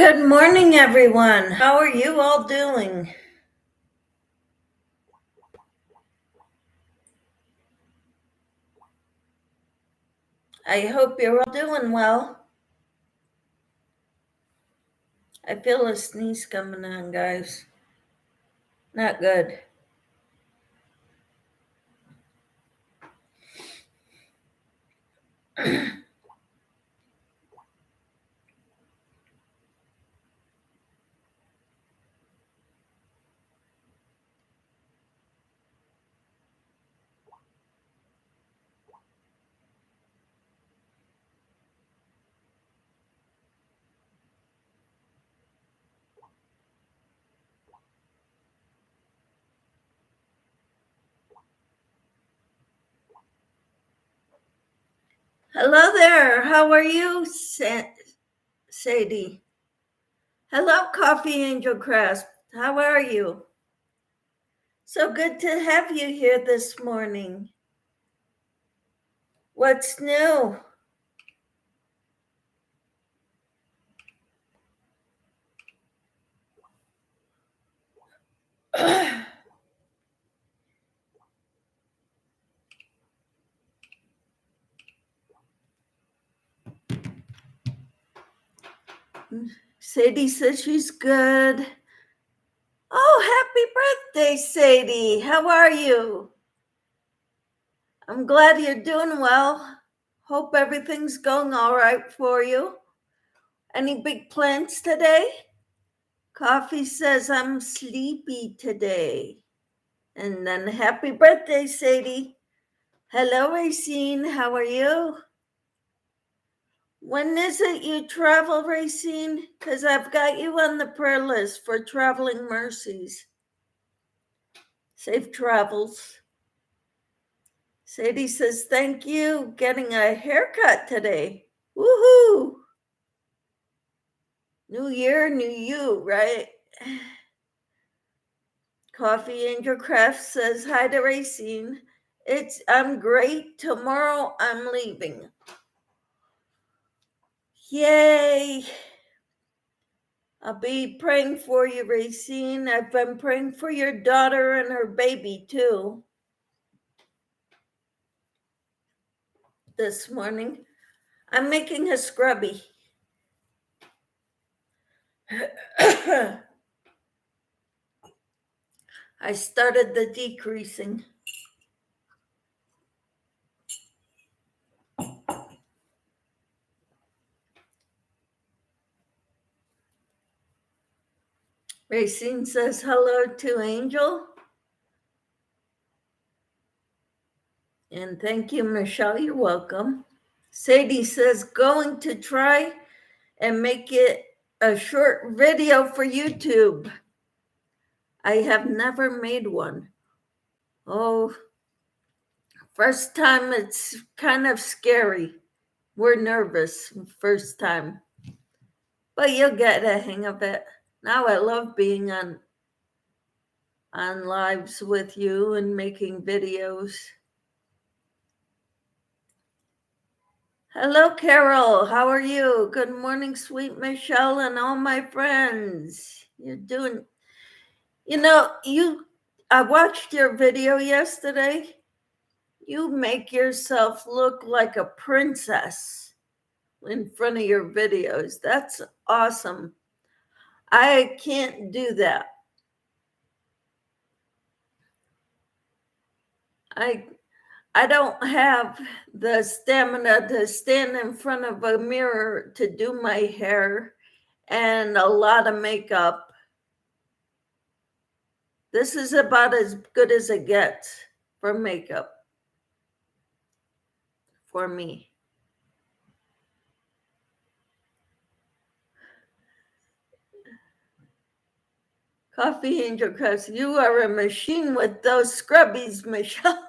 Good morning, everyone. How are you all doing? I hope you're all doing well. I feel a sneeze coming on, guys. Not good. Hello there. How are you, Sadie? Hello, Coffee Angel Crest. How are you? So good to have you here this morning. What's new? Sadie says she's good. Oh, happy birthday, Sadie. How are you? I'm glad you're doing well. Hope everything's going all right for you. Any big plans today? Coffee says I'm sleepy today. And then happy birthday, Sadie. Hello, Racine. How are you? When is it you travel, Racine? Because I've got you on the prayer list for Traveling Mercies. Safe travels. Sadie says, thank you. Getting a haircut today. Woohoo! New year, new you, right? Coffee Angel Craft says, hi to Racine. I'm great. Tomorrow I'm leaving. Yay. I'll be praying for you, Racine. I've been praying for your daughter and her baby too. This morning. I'm making a scrubby. I started the decreasing. Racine says hello to Angel. And thank you, Michelle. You're welcome. Sadie says going to try and make it a short video for YouTube. I have never made one. Oh, first time it's kind of scary. We're nervous first time. But you'll get a hang of it. Now I love being on lives with you and making videos. Hello, Carol. How are you? Good morning, sweet Michelle and all my friends. You're doing, I watched your video yesterday. You make yourself look like a princess in front of your videos. That's awesome. I can't do that. I don't have the stamina to stand in front of a mirror to do my hair and a lot of makeup. This is about as good as it gets for makeup for me. Coffee Angel Crafts, you are a machine with those scrubbies, Michelle.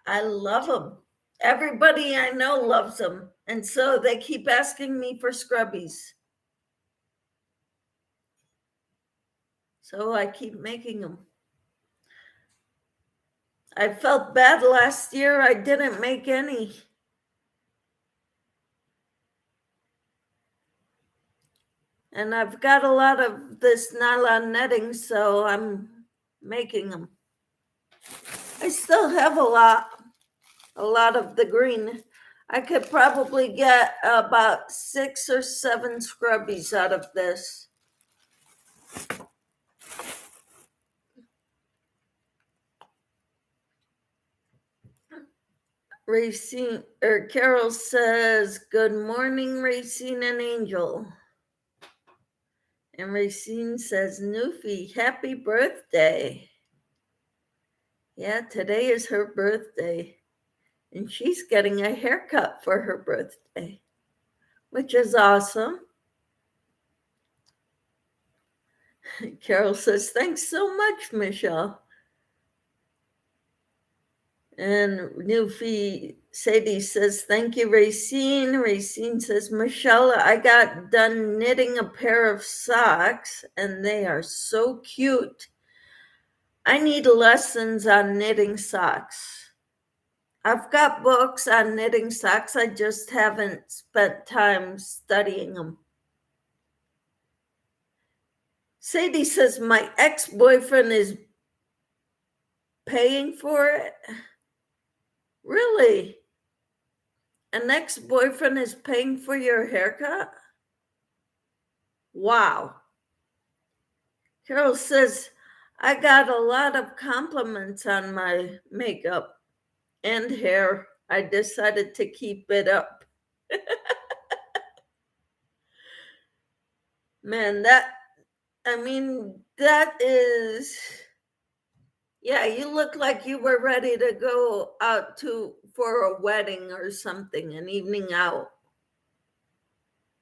I love them. Everybody I know loves them. And so they keep asking me for scrubbies. So I keep making them. I felt bad last year. I didn't make any. And I've got a lot of this nylon netting, so I'm making them. I still have a lot of the green. I could probably get about 6 or 7 scrubbies out of this. Racine, or Carol says, "Good morning, Racine and Angel." And Racine says, "Newfie, happy birthday." Yeah, today is her birthday. And she's getting a haircut for her birthday, which is awesome. Carol says, "Thanks so much, Michelle." And Newfie Sadie says, "Thank you, Racine." Racine says, "Michelle, I got done knitting a pair of socks and they are so cute. I need lessons on knitting socks. I've got books on knitting socks. I just haven't spent time studying them." Sadie says, "My ex-boyfriend is paying for it." Really? An ex-boyfriend is paying for your haircut? Wow. Carol says, "I got a lot of compliments on my makeup and hair. I decided to keep it up." Man, that is, yeah, you look like you were ready to go out for a wedding or something, an evening out,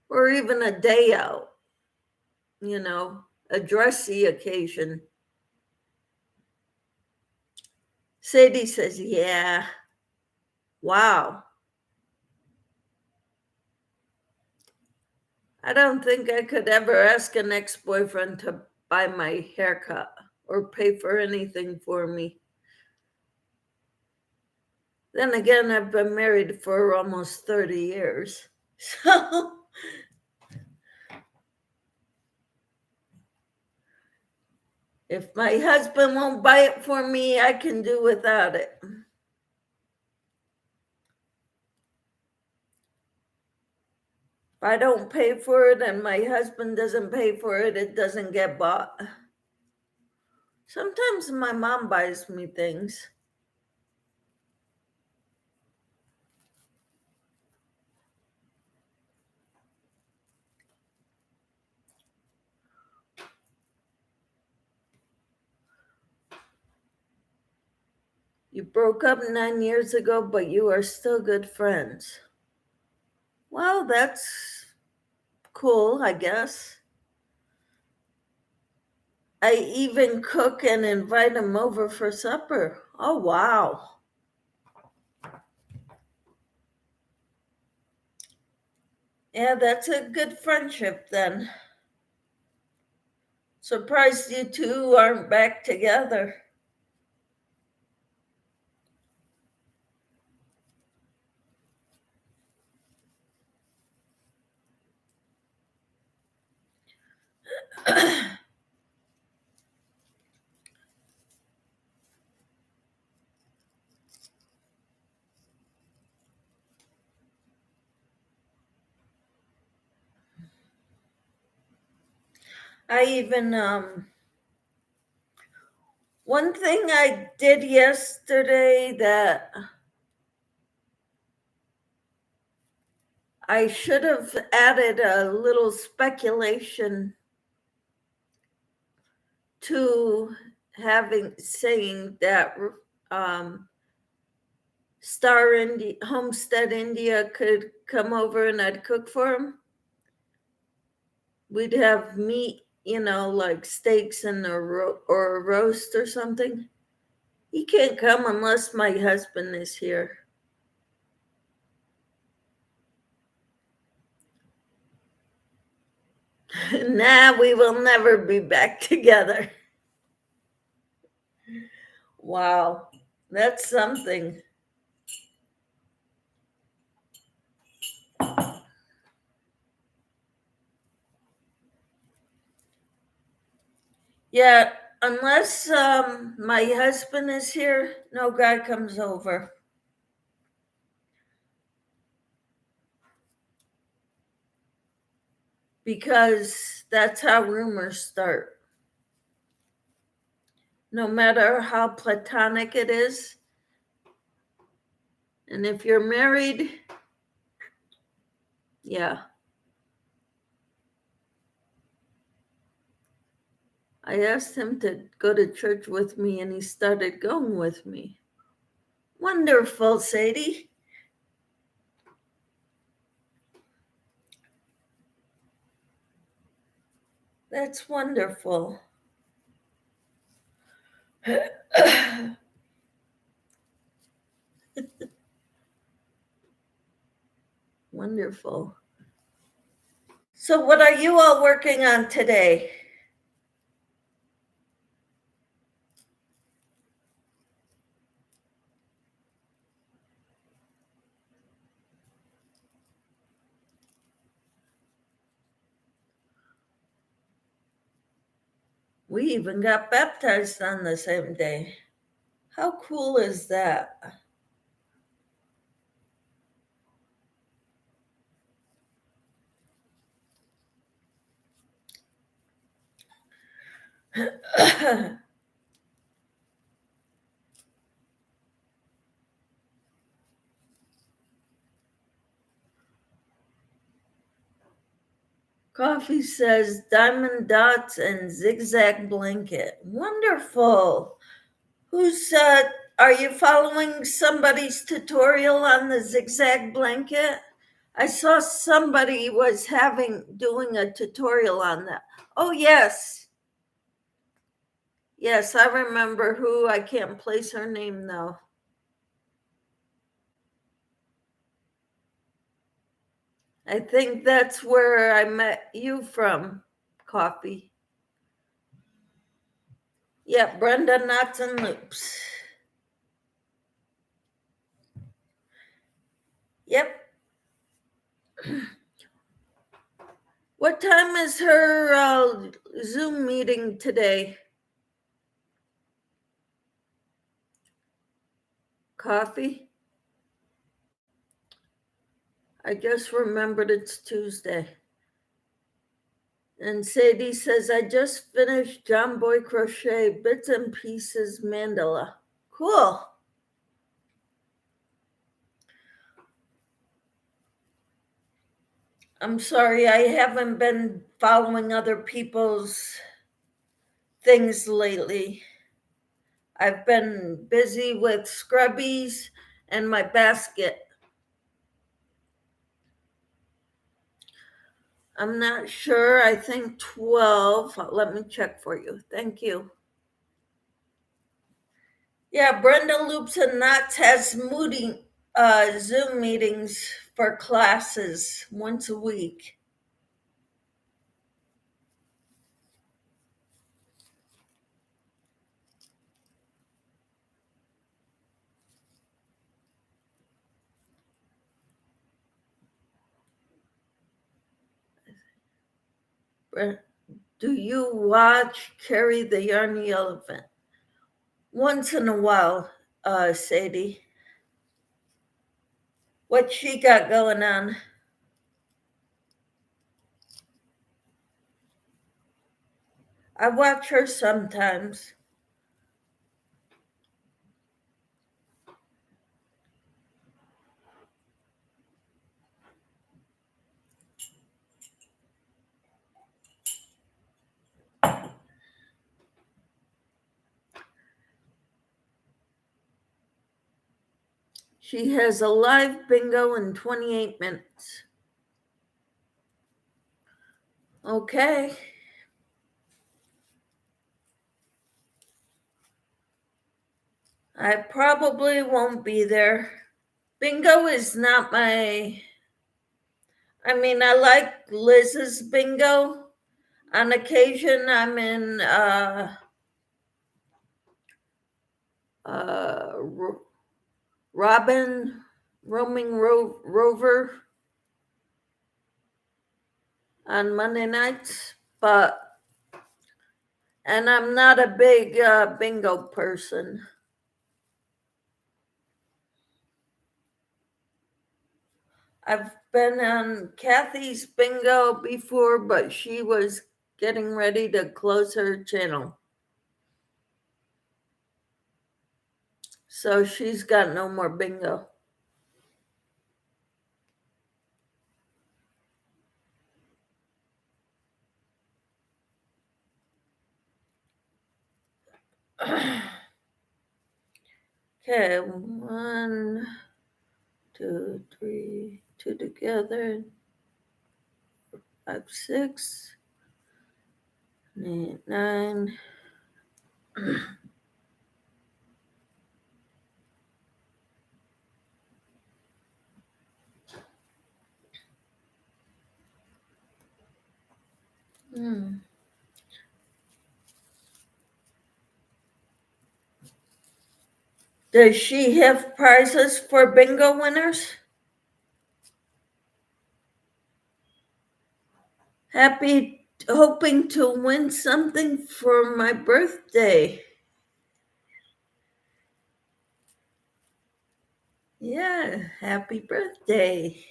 or even a day out, a dressy occasion. Sadie says, "Yeah, wow. I don't think I could ever ask an ex-boyfriend to buy my haircut or pay for anything for me." Then again, I've been married for almost 30 years. So if my husband won't buy it for me, I can do without it. If I don't pay for it and my husband doesn't pay for it, it doesn't get bought. Sometimes my mom buys me things. You broke up 9 years ago, but you are still good friends. Well, that's cool, I guess. I even cook and invite him over for supper. Oh, wow. Yeah, that's a good friendship then. Surprised you two aren't back together. I even, one thing I did yesterday that I should have added a little speculation to saying that Homestead India could come over and I'd cook for him. We'd have meat, like steaks and or a roast or something. He can't come unless my husband is here. Nah, we will never be back together. Wow, that's something. Yeah, unless my husband is here, no guy comes over. Because that's how rumors start. No matter how platonic it is. And if you're married, yeah. I asked him to go to church with me, and he started going with me. Wonderful, Sadie. That's wonderful. Wonderful. So, what are you all working on today? We even got baptized on the same day. How cool is that? Coffee says diamond dots and zigzag blanket. Wonderful. Who's are you following somebody's tutorial on the zigzag blanket? I saw somebody was doing a tutorial on that. Oh yes. Yes, I remember who. I can't place her name though. I think that's where I met you from, Coffee. Yeah, Brenda Knots and Loops. Yep. What time is her Zoom meeting today? Coffee? I just remembered it's Tuesday. And Sadie says, I just finished John Boy Crochet Bits and Pieces Mandala. Cool. I'm sorry, I haven't been following other people's things lately. I've been busy with scrubbies and my basket. I'm not sure. I think 12. Let me check for you. Thank you. Yeah, Brenda Loops and Knots has Zoom meetings for classes once a week. Do you watch Carrie the Yarny Elephant? Once in a while, Sadie. What she got going on? I watch her sometimes. She has a live bingo in 28 minutes. Okay. I probably won't be there. Bingo is not I like Liz's bingo. On occasion, I'm in Robin Roaming Rover on Monday nights, but And I'm not a big bingo person. I've been on Kathy's bingo before, but she was getting ready to close her channel. So she's got no more bingo. Okay, 1, 2, 3, 2 together, 5, 6, 8, 9. Does she have prizes for bingo winners? Hoping to win something for my birthday. Yeah, happy birthday.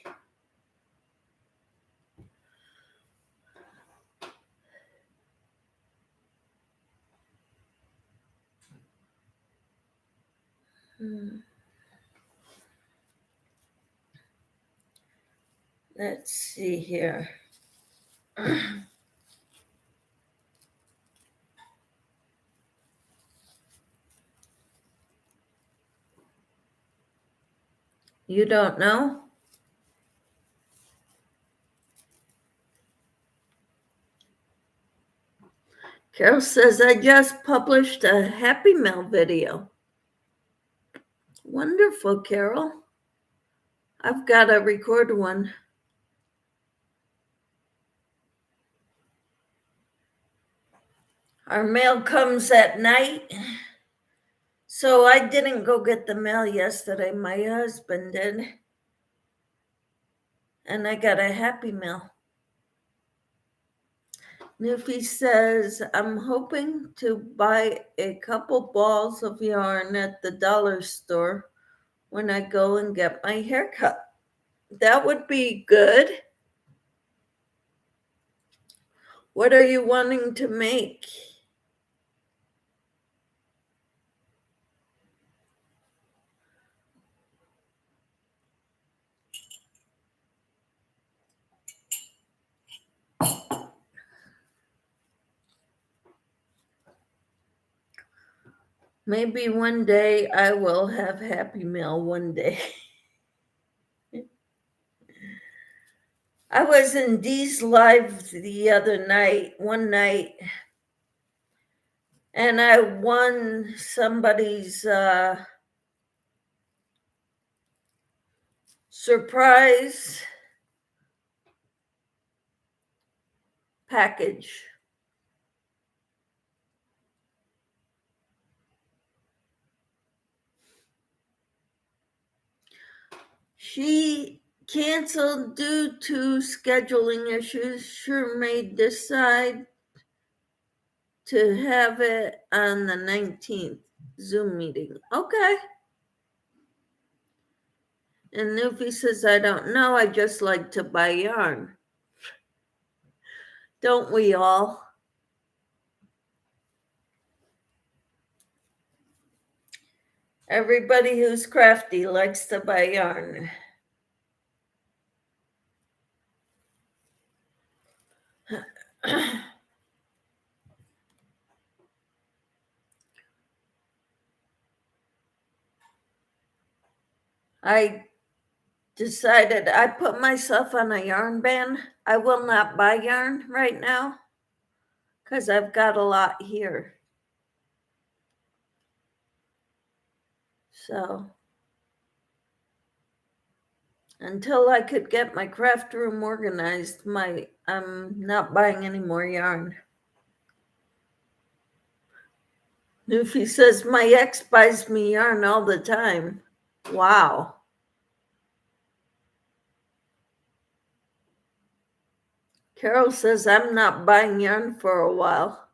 Let's see here. You don't know? Carol says, I just published a Happy Mail video. Wonderful, Carol. I've got to record one. Our mail comes at night. So I didn't go get the mail yesterday. My husband did. And I got a Happy Mail. Newfie says, I'm hoping to buy a couple balls of yarn at the dollar store when I go and get my hair cut. That would be good. What are you wanting to make? Maybe one day I will have Happy Meal one day. I was in Dee's live the other night, one night, and I won somebody's surprise package. She canceled due to scheduling issues. Sure may decide to have it on the 19th Zoom meeting. Okay. And Newfie says, I don't know. I just like to buy yarn. Don't we all? Everybody who's crafty likes to buy yarn. I decided I put myself on a yarn ban. I will not buy yarn right now because I've got a lot here. So until I could get my craft room organized, I'm not buying any more yarn. Newfie says my ex buys me yarn all the time. Wow. Carol says I'm not buying yarn for a while.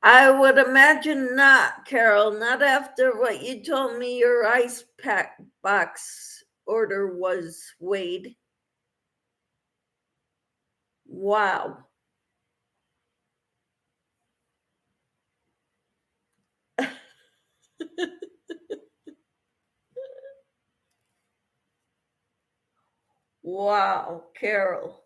I would imagine not, Carol, not after what you told me your ice pack box order was weighed. Wow. Wow, Carol.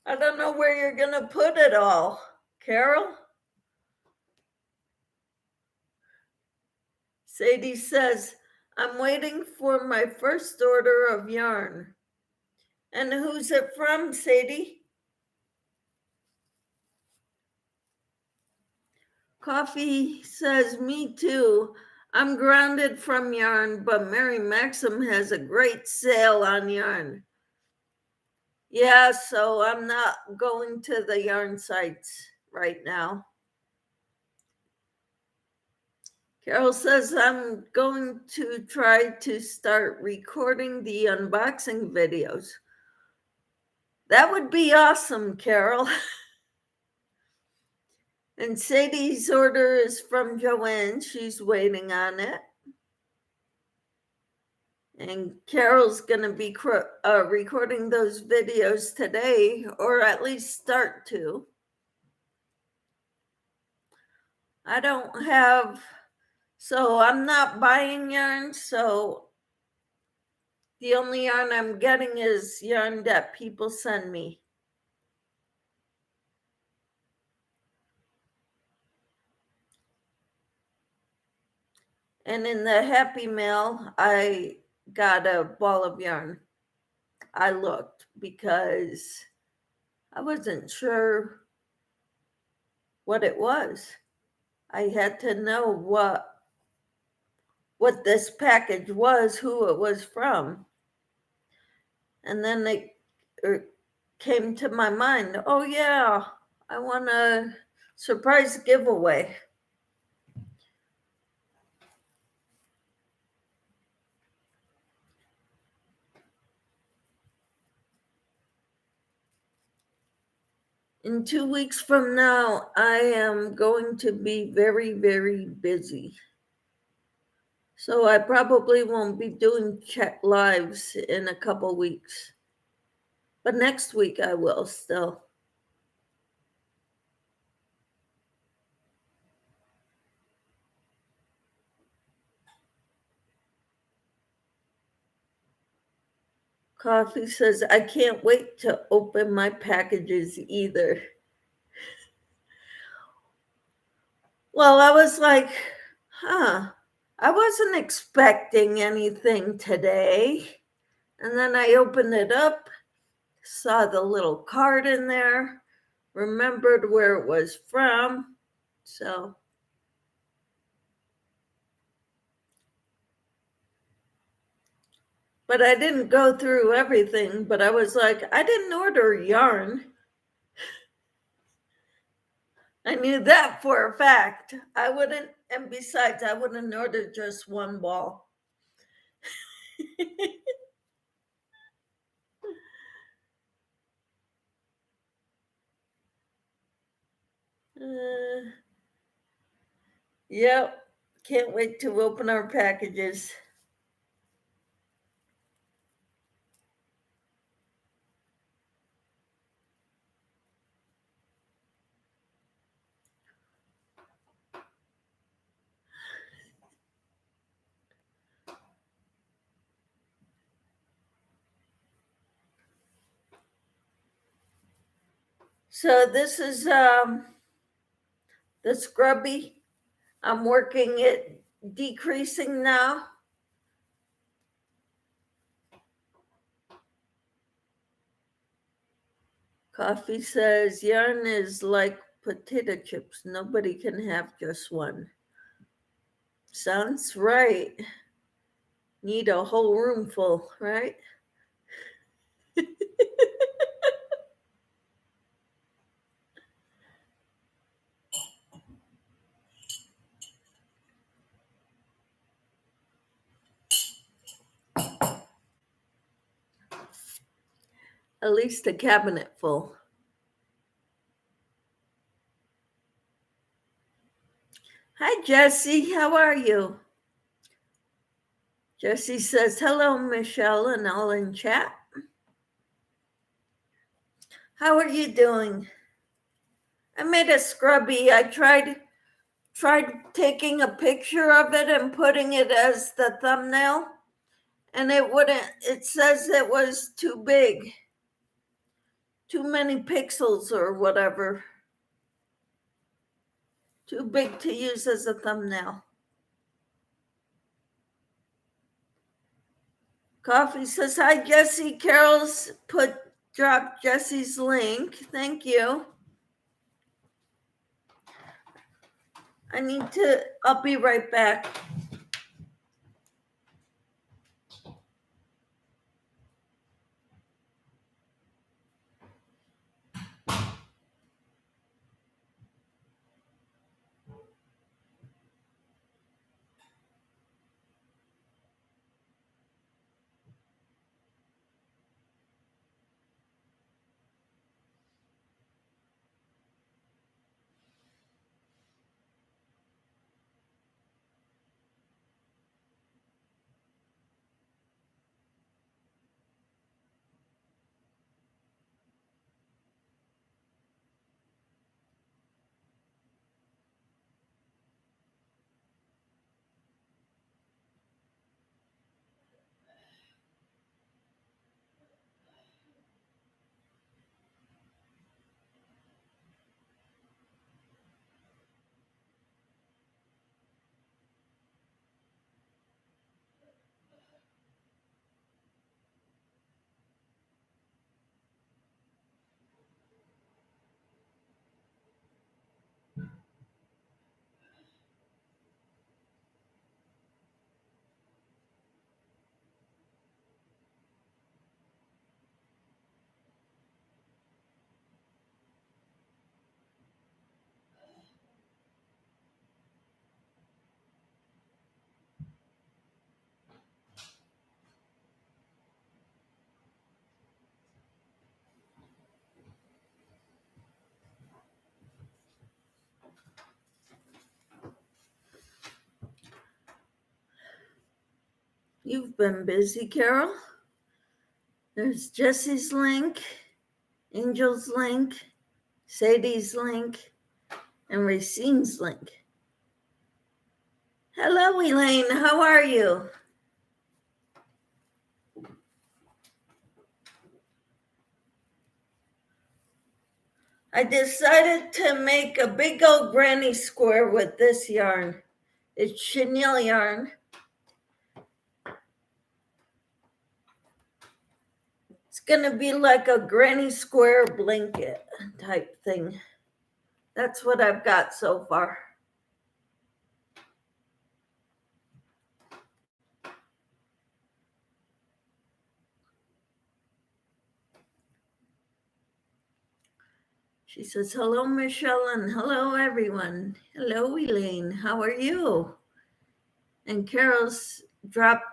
I don't know where you're going to put it all. Carol? Sadie says, I'm waiting for my first order of yarn. And who's it from, Sadie? Coffee says, me too. I'm grounded from yarn, but Mary Maxim has a great sale on yarn. Yeah, so I'm not going to the yarn sites right now. Carol says I'm going to try to start recording the unboxing videos. That would be awesome, Carol. And Sadie's order is from Joanne. She's waiting on it. And Carol's going to be recording those videos today, or at least start to. I don't have, so I'm not buying yarn. So the only yarn I'm getting is yarn that people send me. And in the Happy Mail, I got a ball of yarn. I looked because I wasn't sure what it was. I had to know what this package was, who it was from. And then it came to my mind, oh yeah, I want a surprise giveaway. In 2 weeks from now, I am going to be very, very busy. So I probably won't be doing chat lives in a couple weeks. But next week I will still. Coffee says, I can't wait to open my packages either. Well, I was like, I wasn't expecting anything today. And then I opened it up, saw the little card in there, remembered where it was from. So, but I didn't go through everything, but I was like, I didn't order yarn. I knew that for a fact. I wouldn't, and besides, I wouldn't order just one ball. Yep, can't wait to open our packages. So this is the scrubby. I'm working it decreasing now. Coffee says yarn is like potato chips. Nobody can have just one. Sounds right. Need a whole room full, right? at least a cabinet full. Hi, Jessie. How are you? Jessie says, hello, Michelle, and all in chat. How are you doing? I made a scrubby. I tried taking a picture of it and putting it as the thumbnail, and it says it was too big, too many pixels or whatever, too big to use as a thumbnail. Coffee says, hi, Jessie. Carol's dropped Jessie's link. Thank you. I'll be right back. You've been busy, Carol. There's Jessie's link, Angel's link, Sadie's link, and Racine's link. Hello, Elaine. How are you? I decided to make a big old granny square with this yarn. It's chenille yarn. It's going to be like a granny square blanket type thing. That's what I've got so far. She says, hello, Michelle, and hello, everyone. Hello, Elaine. How are you? And Carol's dropped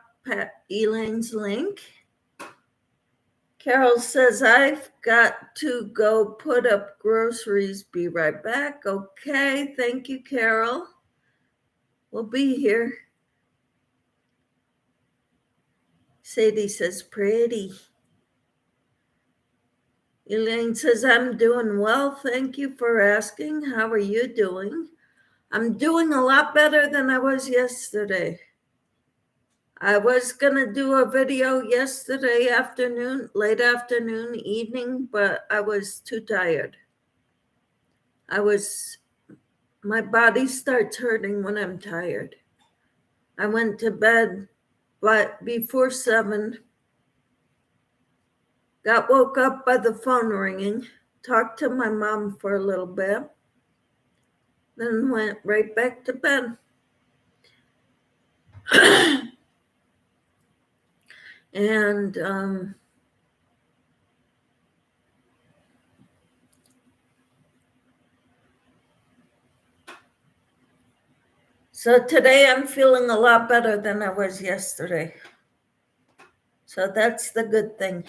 Elaine's link. Carol says, I've got to go put up groceries. Be right back. Okay, thank you, Carol. We'll be here. Sadie says, pretty. Elaine says, I'm doing well. Thank you for asking. How are you doing? I'm doing a lot better than I was yesterday. I was going to do a video yesterday afternoon, late afternoon, evening, but I was too tired. My body starts hurting when I'm tired. I went to bed before 7, got woke up by the phone ringing, talked to my mom for a little bit, then went right back to bed. And so today I'm feeling a lot better than I was yesterday. So that's the good thing.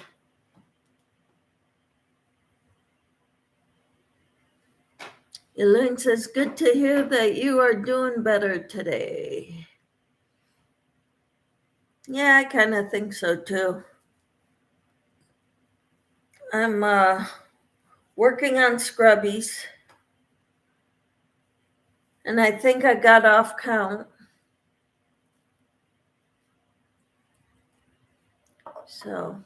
Elaine says, good to hear that you are doing better today. Yeah, I kind of think so too. I'm working on scrubbies, and I think I got off count. So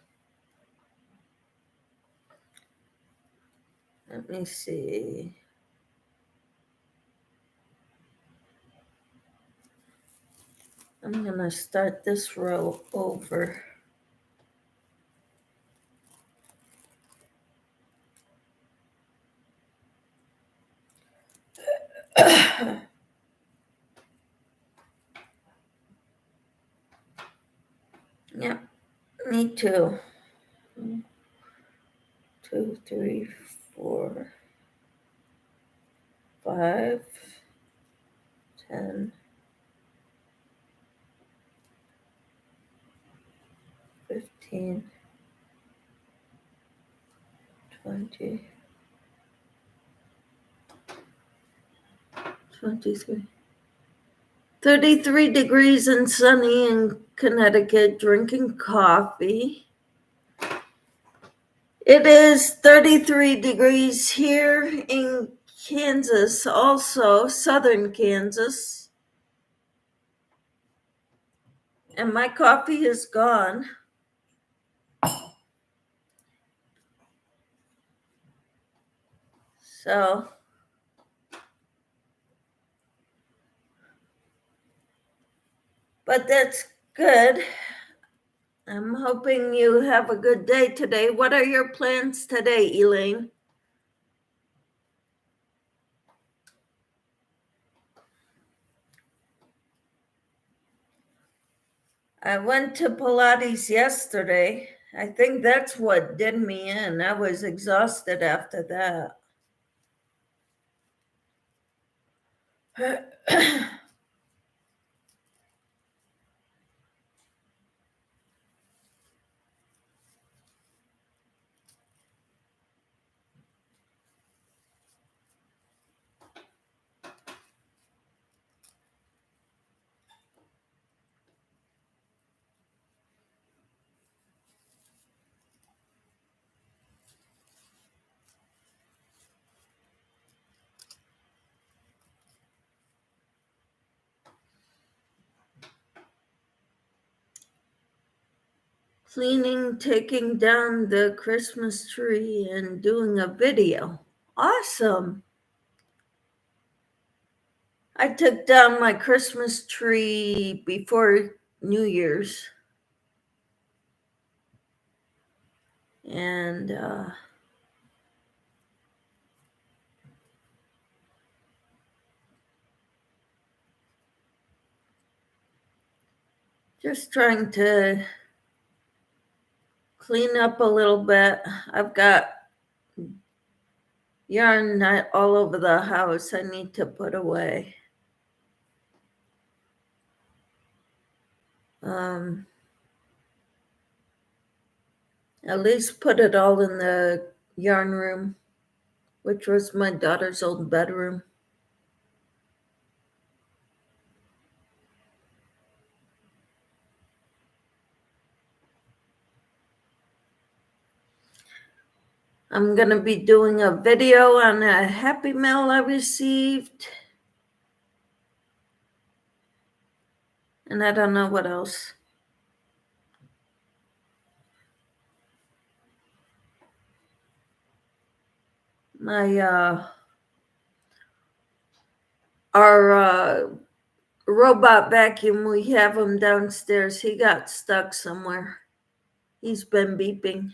let me see. I'm going to start this row over. Yep, me too. 1, 2, 3, 4, 5, 10, 15, 20, 23. 33 degrees and sunny in Connecticut, drinking coffee. It is 33 degrees here in Kansas, also southern Kansas. And my coffee is gone. So, but that's good. I'm hoping you have a good day today. What are your plans today, Elaine? I went to Pilates yesterday. I think that's what did me in. I was exhausted after that. Cleaning, taking down the Christmas tree, and doing a video. Awesome. I took down my Christmas tree before New Year's. And just trying to clean up a little bit. I've got yarn all over the house I need to put away. At least put it all in the yarn room, which was my daughter's old bedroom. I'm going to be doing a video on a Happy Mail I received. And I don't know what else. Our robot vacuum, we have him downstairs. He got stuck somewhere. He's been beeping.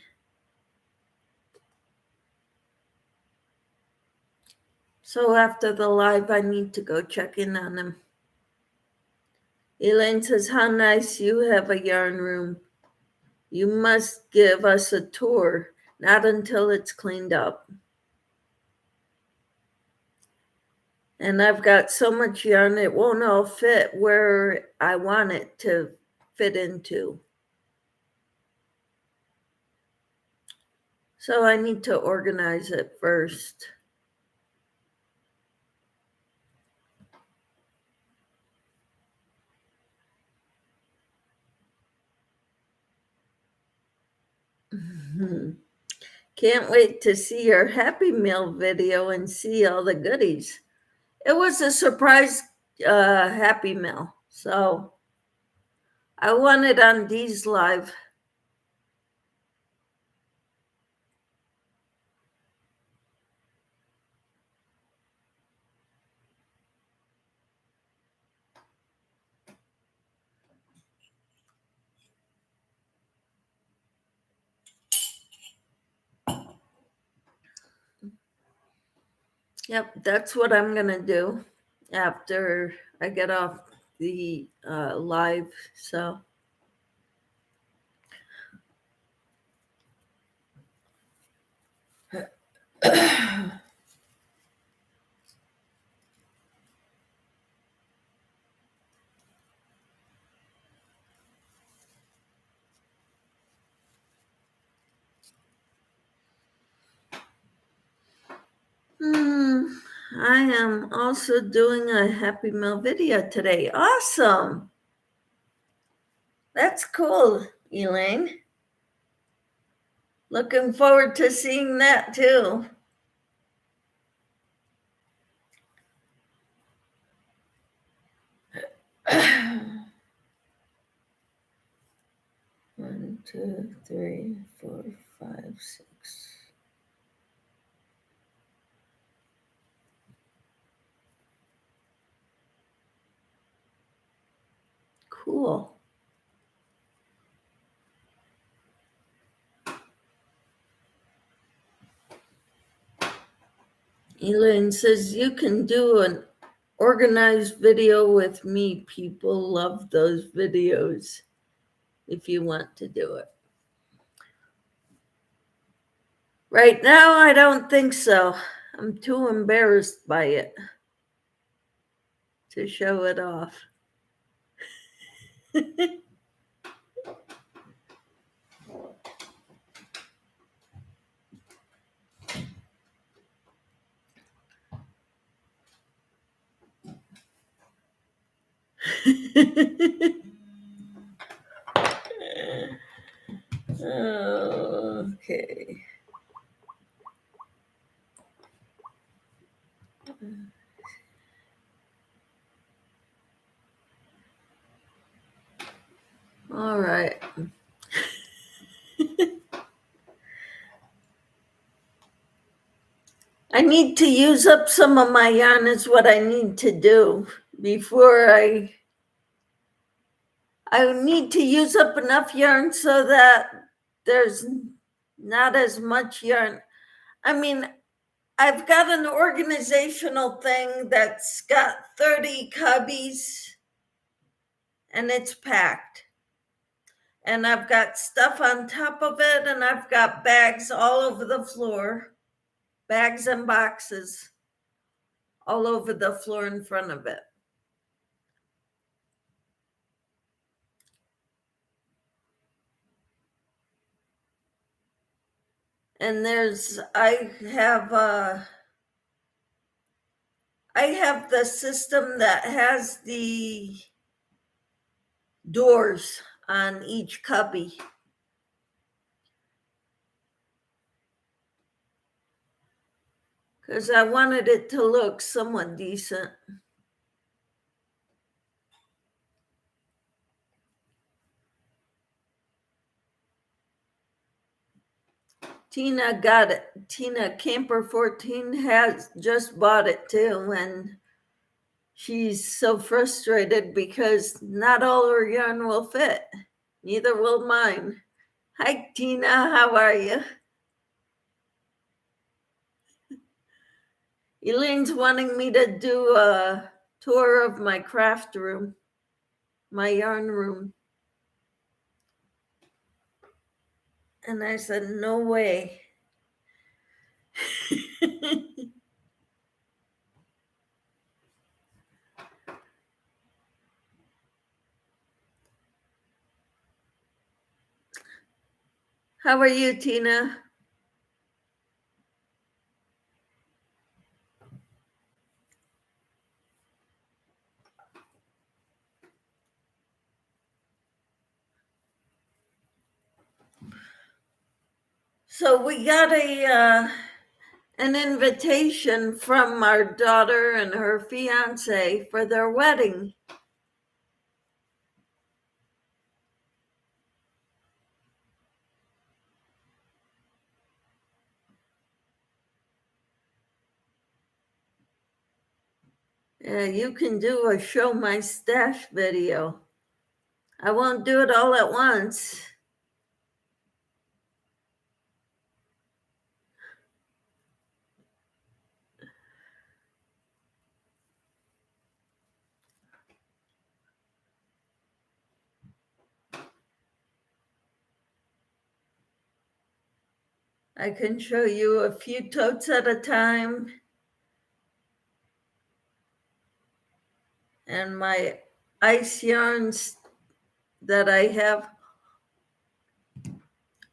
So after the live, I need to go check in on him. Elaine says, how nice you have a yarn room. You must give us a tour, not until it's cleaned up. And I've got so much yarn, it won't all fit where I want it to fit into. So I need to organize it first. Can't wait to see your Happy Meal video and see all the goodies. It was a surprise Happy Meal, so I won it on Dee's Live. Yep, that's what I'm going to do after I get off the live. So, I am also doing a Happy Meal video today. Awesome. That's cool, Elaine. Looking forward to seeing that too. One, two, three, 4, 5, 6. Cool. Elaine says you can do an organized video with me. People love those videos if you want to do it. Right now, I don't think so. I'm too embarrassed by it to show it off. Okay. All right. I need to use up some of my yarn is what I need to do before I need to use up enough yarn so that there's not as much yarn. I mean, I've got an organizational thing that's got 30 cubbies and it's packed. And I've got stuff on top of it, and I've got bags all over the floor, bags and boxes all over the floor in front of it. And I have the system that has the doors on each cubby. Because I wanted it to look somewhat decent. Tina got it. Tina Camper 14 has just bought it too, and she's so frustrated because not all her yarn will fit. Neither will mine. Hi, Tina. How are you? Elaine's wanting me to do a tour of my craft room, my yarn room. And I said, no way. How are you, Tina? So we got an invitation from our daughter and her fiance for their wedding. You can do a show my stash video. I won't do it all at once. I can show you a few totes at a time. And my ice yarns that I have,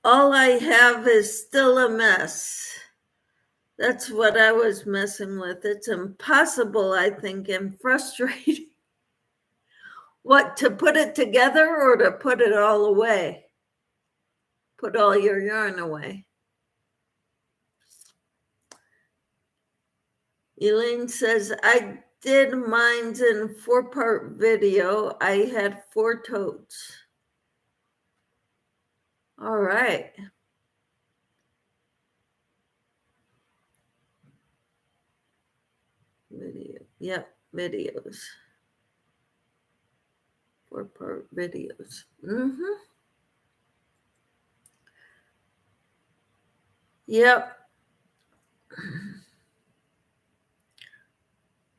all I have is still a mess. That's what I was messing with. It's impossible, I think, and frustrating. What, to put it together or to put it all away? Put all your yarn away. Elaine says, I did mine's in 4-part video. I had 4 totes. All right. Video. Yep, videos. 4-part videos. Yep.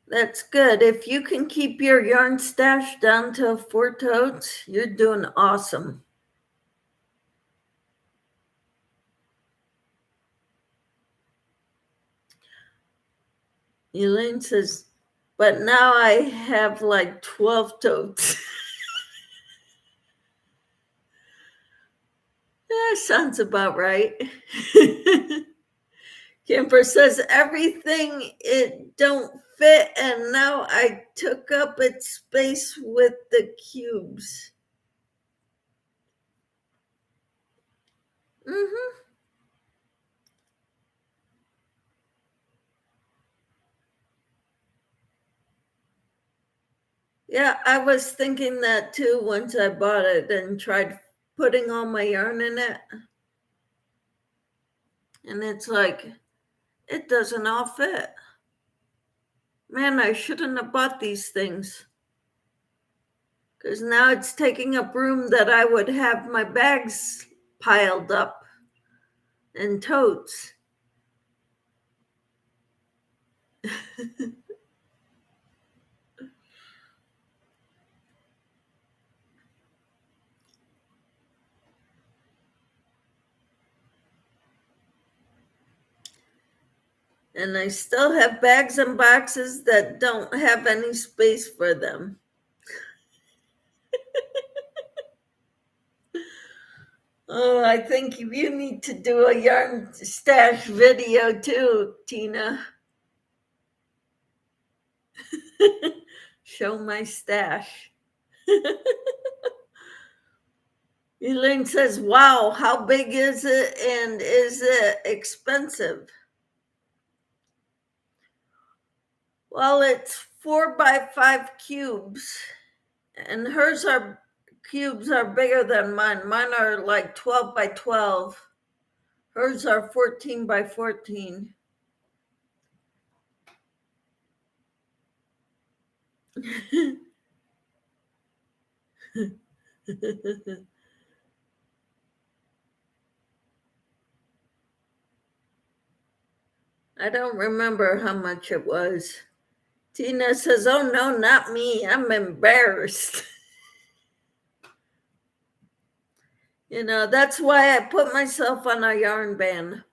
That's good. If you can keep your yarn stash down to 4 totes, you're doing awesome. Elaine says, but now I have like 12 totes. That sounds about right. Kimber says, everything it don't fit, and now I took up its space with the cubes. Yeah, I was thinking that too once I bought it and tried putting all my yarn in it. And it's like, it doesn't all fit. Man, I shouldn't have bought these things. Because now it's taking up room that I would have my bags piled up in totes. And I still have bags and boxes that don't have any space for them. Oh, I think you need to do a yarn stash video too, Tina. Show my stash. Elaine says, wow, how big is it and is it expensive? Well, it's 4x5 cubes, and cubes are bigger than mine. Mine are like 12x12. Hers are 14x14. I don't remember how much it was. Tina says, oh no, not me. I'm embarrassed. That's why I put myself on a yarn ban.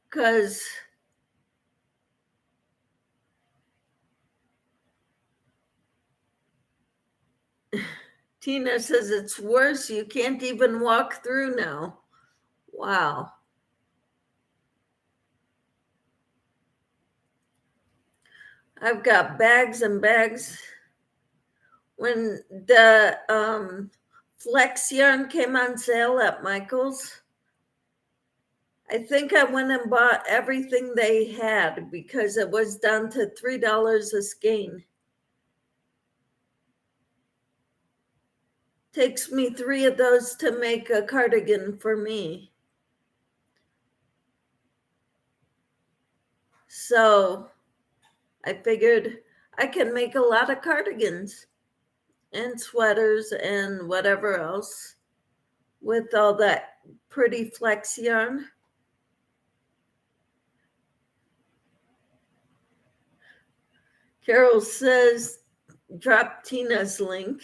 Because Tina says it's worse. You can't even walk through now. Wow. I've got bags and bags. When the Flex yarn came on sale at Michael's. I think I went and bought everything they had because it was down to $3 a skein. Takes me 3 of those to make a cardigan for me. So I figured I can make a lot of cardigans and sweaters and whatever else with all that pretty flex yarn. Carol says, drop Tina's link.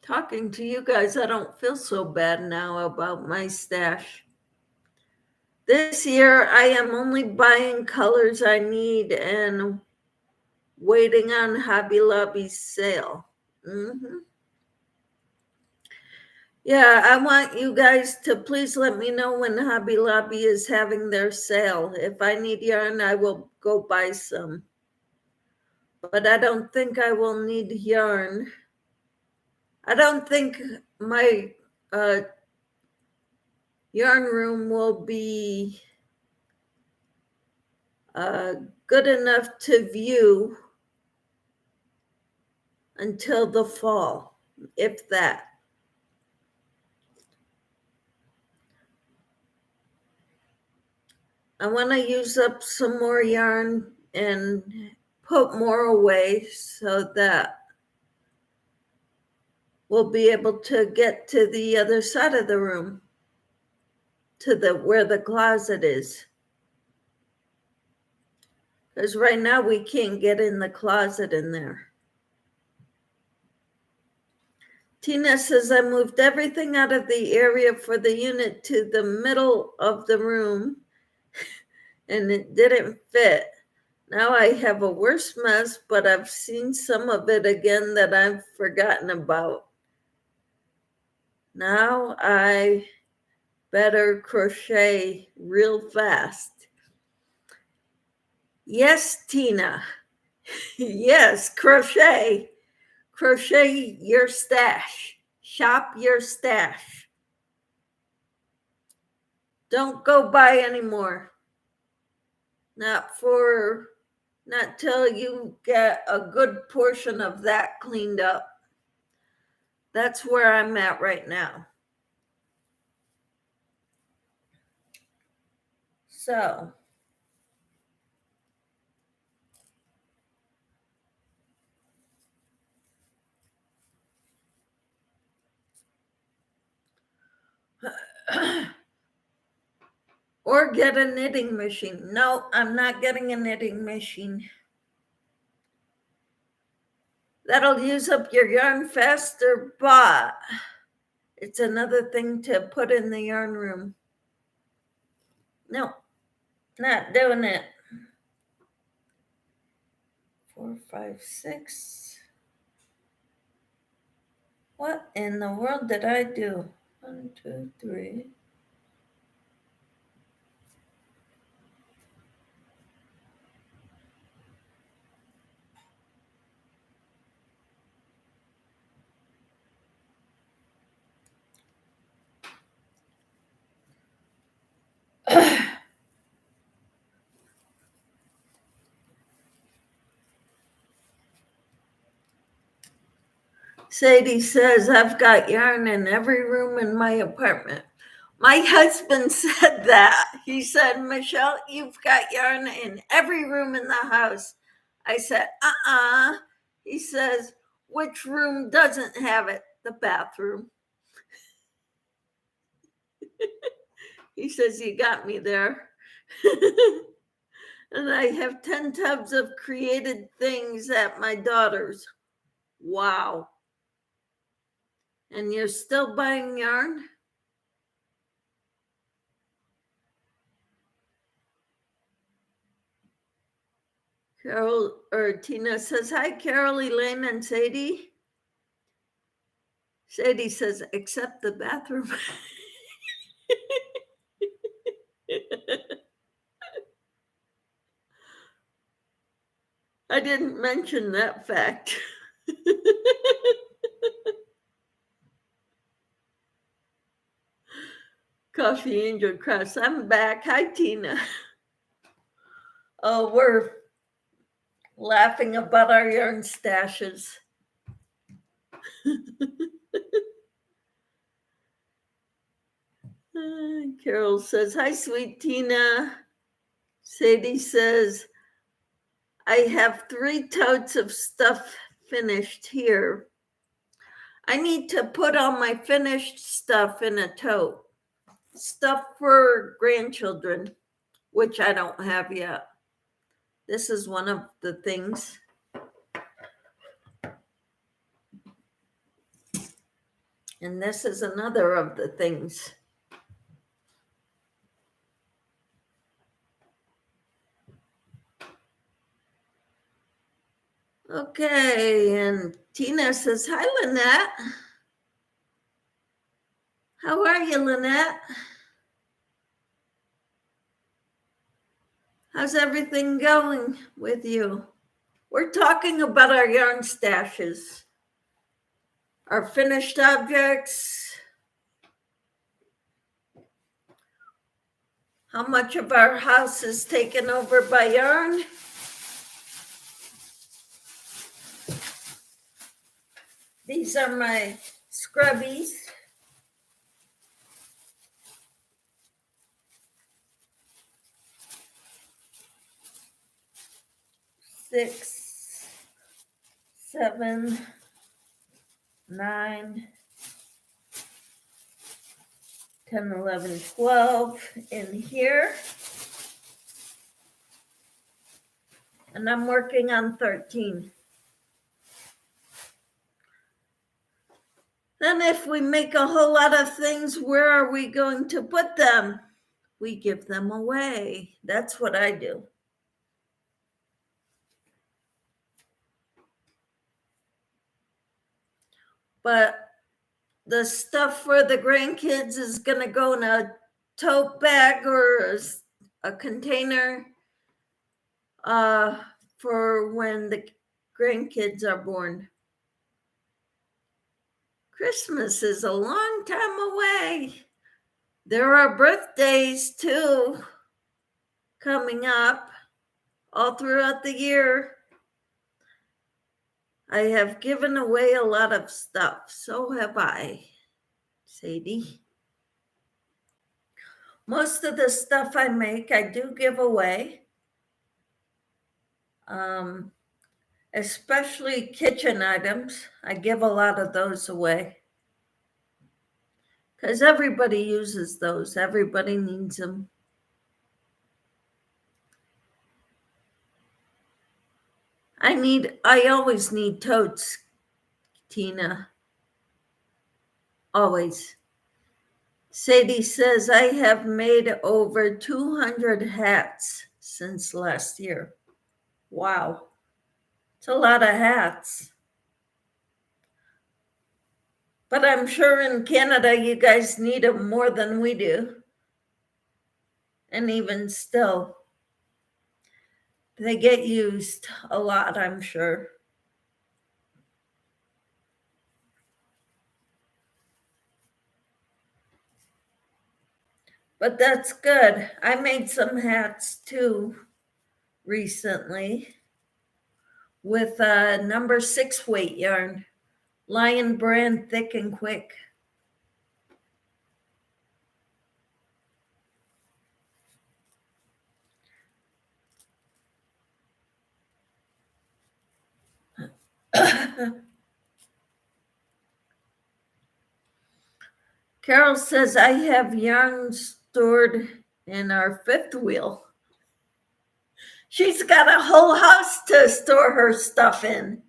Talking to you guys, I don't feel so bad now about my stash. This year, I am only buying colors I need and waiting on Hobby Lobby's sale. Yeah, I want you guys to please let me know when Hobby Lobby is having their sale. If I need yarn, I will go buy some. But I don't think I will need yarn. I don't think my yarn room will be good enough to view until the fall, if that. I want to use up some more yarn and put more away so that we'll be able to get to the other side of the room, to where the closet is. Because right now we can't get in the closet in there. Tina says, I moved everything out of the area for the unit to the middle of the room and it didn't fit. Now I have a worse mess, but I've seen some of it again that I've forgotten about. Now I better crochet real fast. Yes, Tina. Yes, crochet. Crochet your stash. Shop your stash. Don't go buy anymore. Not till you get a good portion of that cleaned up. That's where I'm at right now. So, or get a knitting machine. No, I'm not getting a knitting machine. That'll use up your yarn faster, but it's another thing to put in the yarn room. No, not doing it. 4, 5, 6. What in the world did I do? 1, 2, 3. Sadie says, I've got yarn in every room in my apartment. My husband said that. He said, Michelle, you've got yarn in every room in the house. I said, He says, which room doesn't have it? The bathroom. He says, you got me there. And I have 10 tubs of created things at my daughter's. Wow. And you're still buying yarn? Tina says, hi, Carol, Elaine, and Sadie. Sadie says, except the bathroom. I didn't mention that fact. Coffee Angel Cross. I'm back. Hi, Tina. Oh, we're laughing about our yarn stashes. Carol says, hi, sweet Tina. Sadie says, I have 3 totes of stuff finished here. I need to put all my finished stuff in a tote. Stuff for grandchildren, which I don't have yet. This is one of the things. And this is another of the things. Okay, and Tina says, hi, Lynette. How are you, Lynette? How's everything going with you? We're talking about our yarn stashes, our finished objects, how much of our house is taken over by yarn. These are my scrubbies. Six, 7, 9, 10, 11, 12 in here. And I'm working on 13. Then if we make a whole lot of things, where are we going to put them? We give them away. That's what I do. But the stuff for the grandkids is going to go in a tote bag or a container for when the grandkids are born. Christmas is a long time away. There are birthdays too coming up all throughout the year. I have given away a lot of stuff. So have I, Sadie. Most of the stuff I make, I do give away. Especially kitchen items. I give a lot of those away. Because everybody uses those. Everybody needs them. I always need totes, Tina. Always. Sadie says, I have made over 200 hats since last year. Wow. It's a lot of hats. But I'm sure in Canada, you guys need them more than we do. And even still, they get used a lot, I'm sure. But that's good. I made some hats too recently with number 6 weight yarn, Lion brand, thick and quick. Carol says, I have yarn stored in our 5th wheel. She's got a whole house to store her stuff in.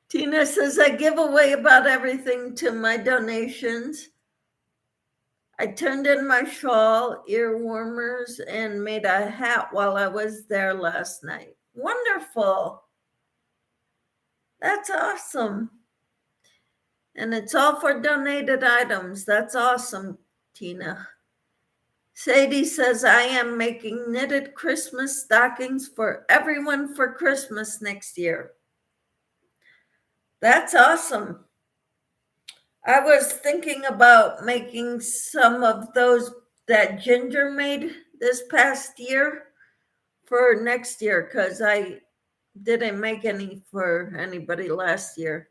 Tina says, I give away about everything to my donations. I turned in my shawl, ear warmers, and made a hat while I was there last night. Wonderful. That's awesome. And it's all for donated items. That's awesome, Tina. Sadie says, I am making knitted Christmas stockings for everyone for Christmas next year. That's awesome. I was thinking about making some of those that Ginger made this past year for next year because I didn't make any for anybody last year.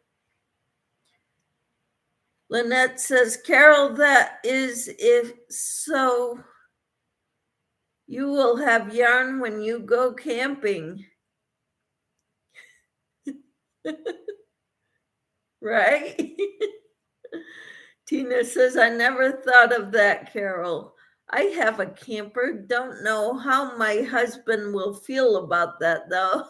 Lynette says, Carol, that is if so, you will have yarn when you go camping. Right? Tina says, I never thought of that, Carol. I have a camper. Don't know how my husband will feel about that, though.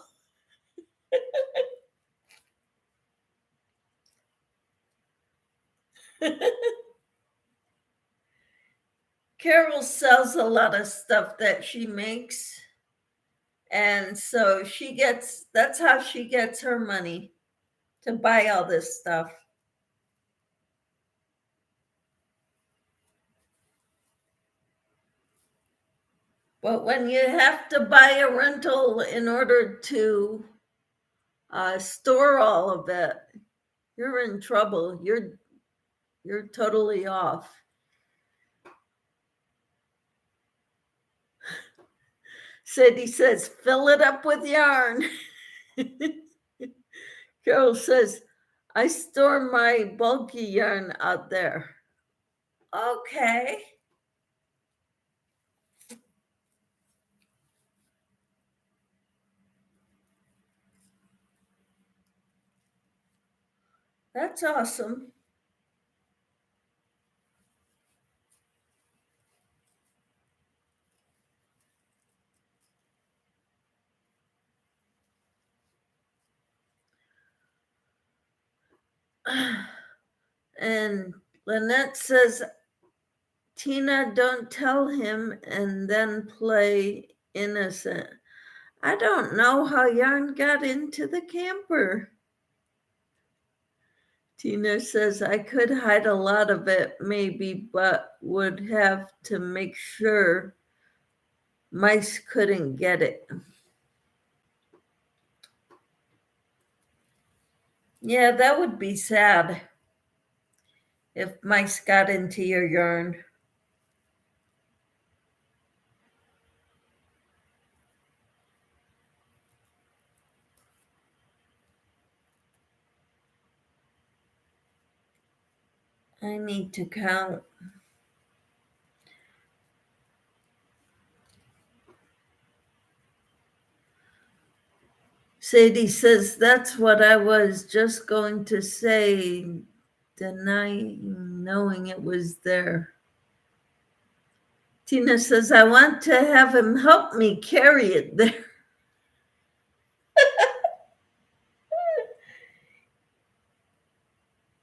Carol sells a lot of stuff that she makes. And so that's how she gets her money to buy all this stuff. But when you have to buy a rental in order to store all of it, you're in trouble. You're totally off. Sadie says, fill it up with yarn. Carol says, I store my bulky yarn out there. Okay. That's awesome. And Lynette says, Tina, don't tell him and then play innocent. I don't know how yarn got into the camper. Tina says, I could hide a lot of it, maybe, but would have to make sure mice couldn't get it. Yeah, that would be sad if mice got into your yarn. I need to count. Sadie says, that's what I was just going to say, denying knowing it was there. Tina says, I want to have him help me carry it there.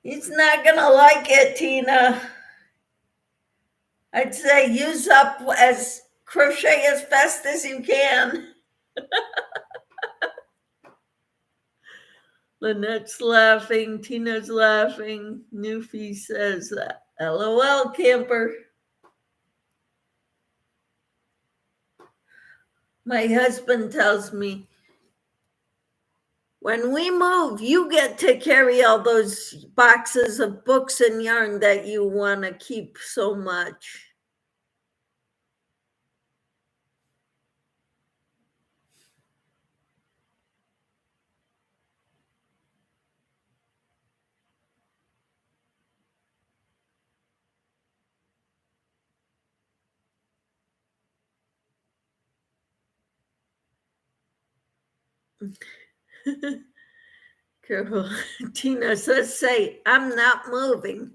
He's not going to like it, Tina. I'd say use up crochet as fast as you can. Lynette's laughing. Tina's laughing. Newfie says, LOL, camper. My husband tells me, when we move, you get to carry all those boxes of books and yarn that you want to keep so much. Carol, Tina says, say, I'm not moving.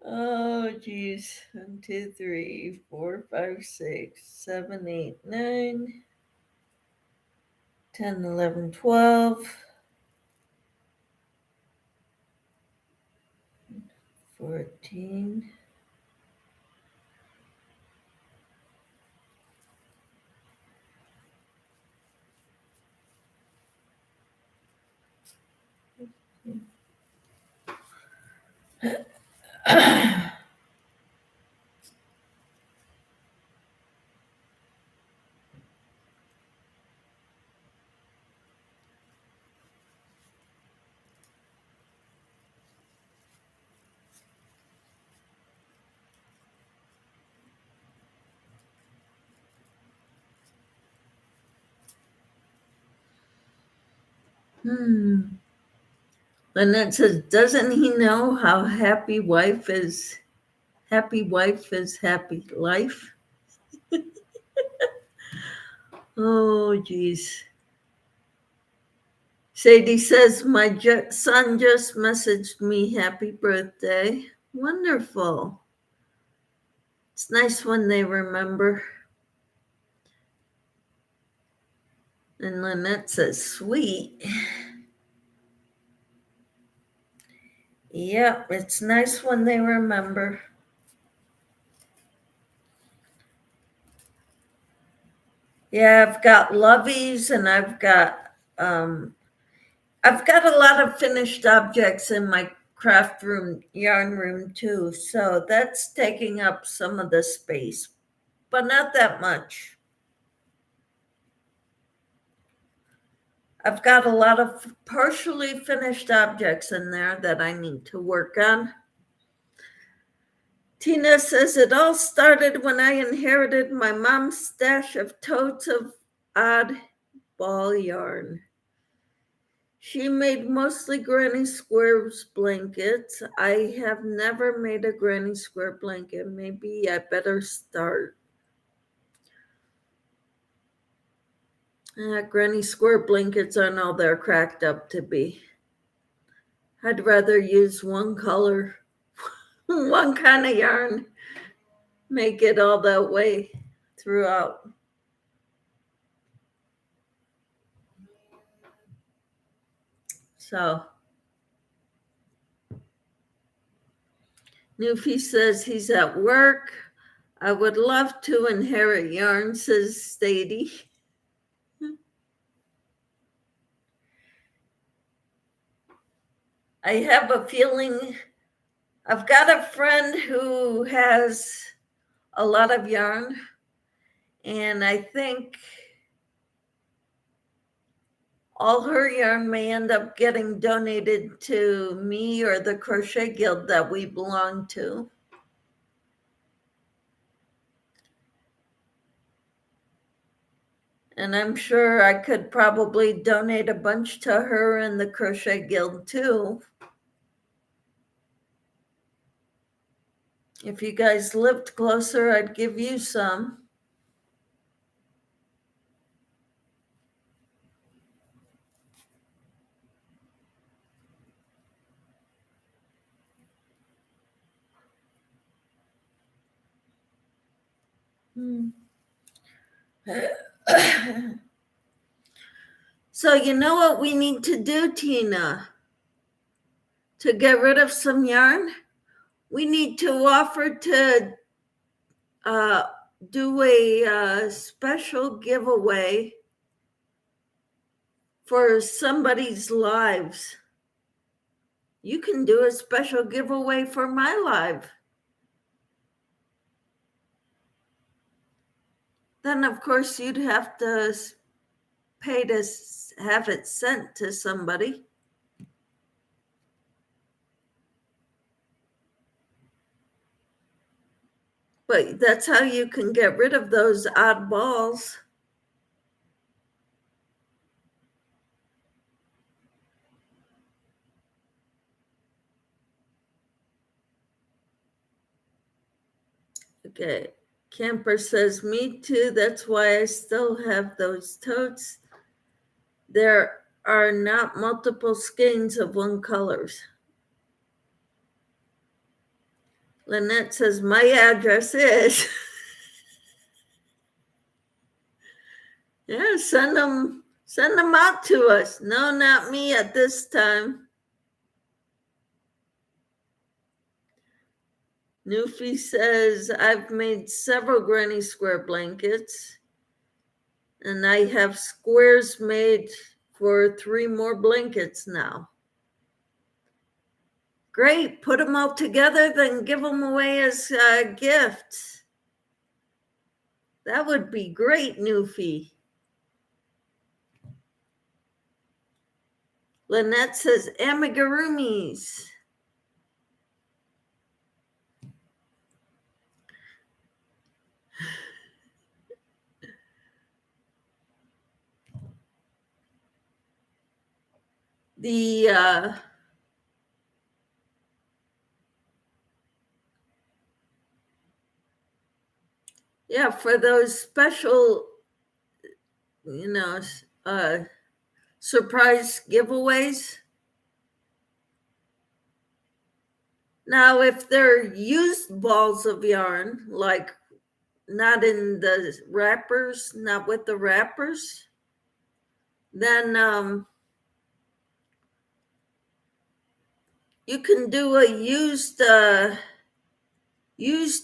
Oh, geez. 1, 2, 3, 4, 5, 6, 7, 8, 9, 10, 11, 12, 14. Lynette says, doesn't he know how happy wife is? Happy wife is happy life. Oh, geez. Sadie says, my son just messaged me happy birthday. Wonderful. It's nice when they remember. And Lynette says, sweet. Yeah, it's nice when they remember. Yeah, I've got loveys and I've got a lot of finished objects in my craft room, yarn room too. So that's taking up some of the space, but not that much. I've got a lot of partially finished objects in there that I need to work on. Tina says it all started when I inherited my mom's stash of totes of odd ball yarn. She made mostly Granny Squares blankets. I have never made a Granny Square blanket. Maybe I better start. Granny Square blankets aren't all they're cracked up to be. I'd rather use one color, one kind of yarn, make it all that way throughout. So, Newfie says he's at work. I would love to inherit yarn, says Sadie. I have a feeling I've got a friend who has a lot of yarn, and I think all her yarn may end up getting donated to me or the crochet guild that we belong to. And I'm sure I could probably donate a bunch to her and the crochet guild too. If you guys lived closer, I'd give you some. So you know what we need to do, Tina? To get rid of some yarn? We need to offer to do a special giveaway for somebody's lives. You can do a special giveaway for my live. Then, of course, you'd have to pay to have it sent to somebody. But that's how you can get rid of those odd balls. Okay. Camper says, me too. That's why I still have those totes. There are not multiple skeins of one colors. Lynette says, my address is. Yeah, send them out to us. No, not me at this time. Newfie says, I've made several Granny Square blankets, and I have squares made for 3 more blankets now. Great, put them all together, then give them away as gifts. That would be great, Newfie. Lynette says, amigurumis. the yeah, for those special, you know, surprise giveaways. Now, if they're used balls of yarn, like not in the wrappers, not with the wrappers, then you can do a used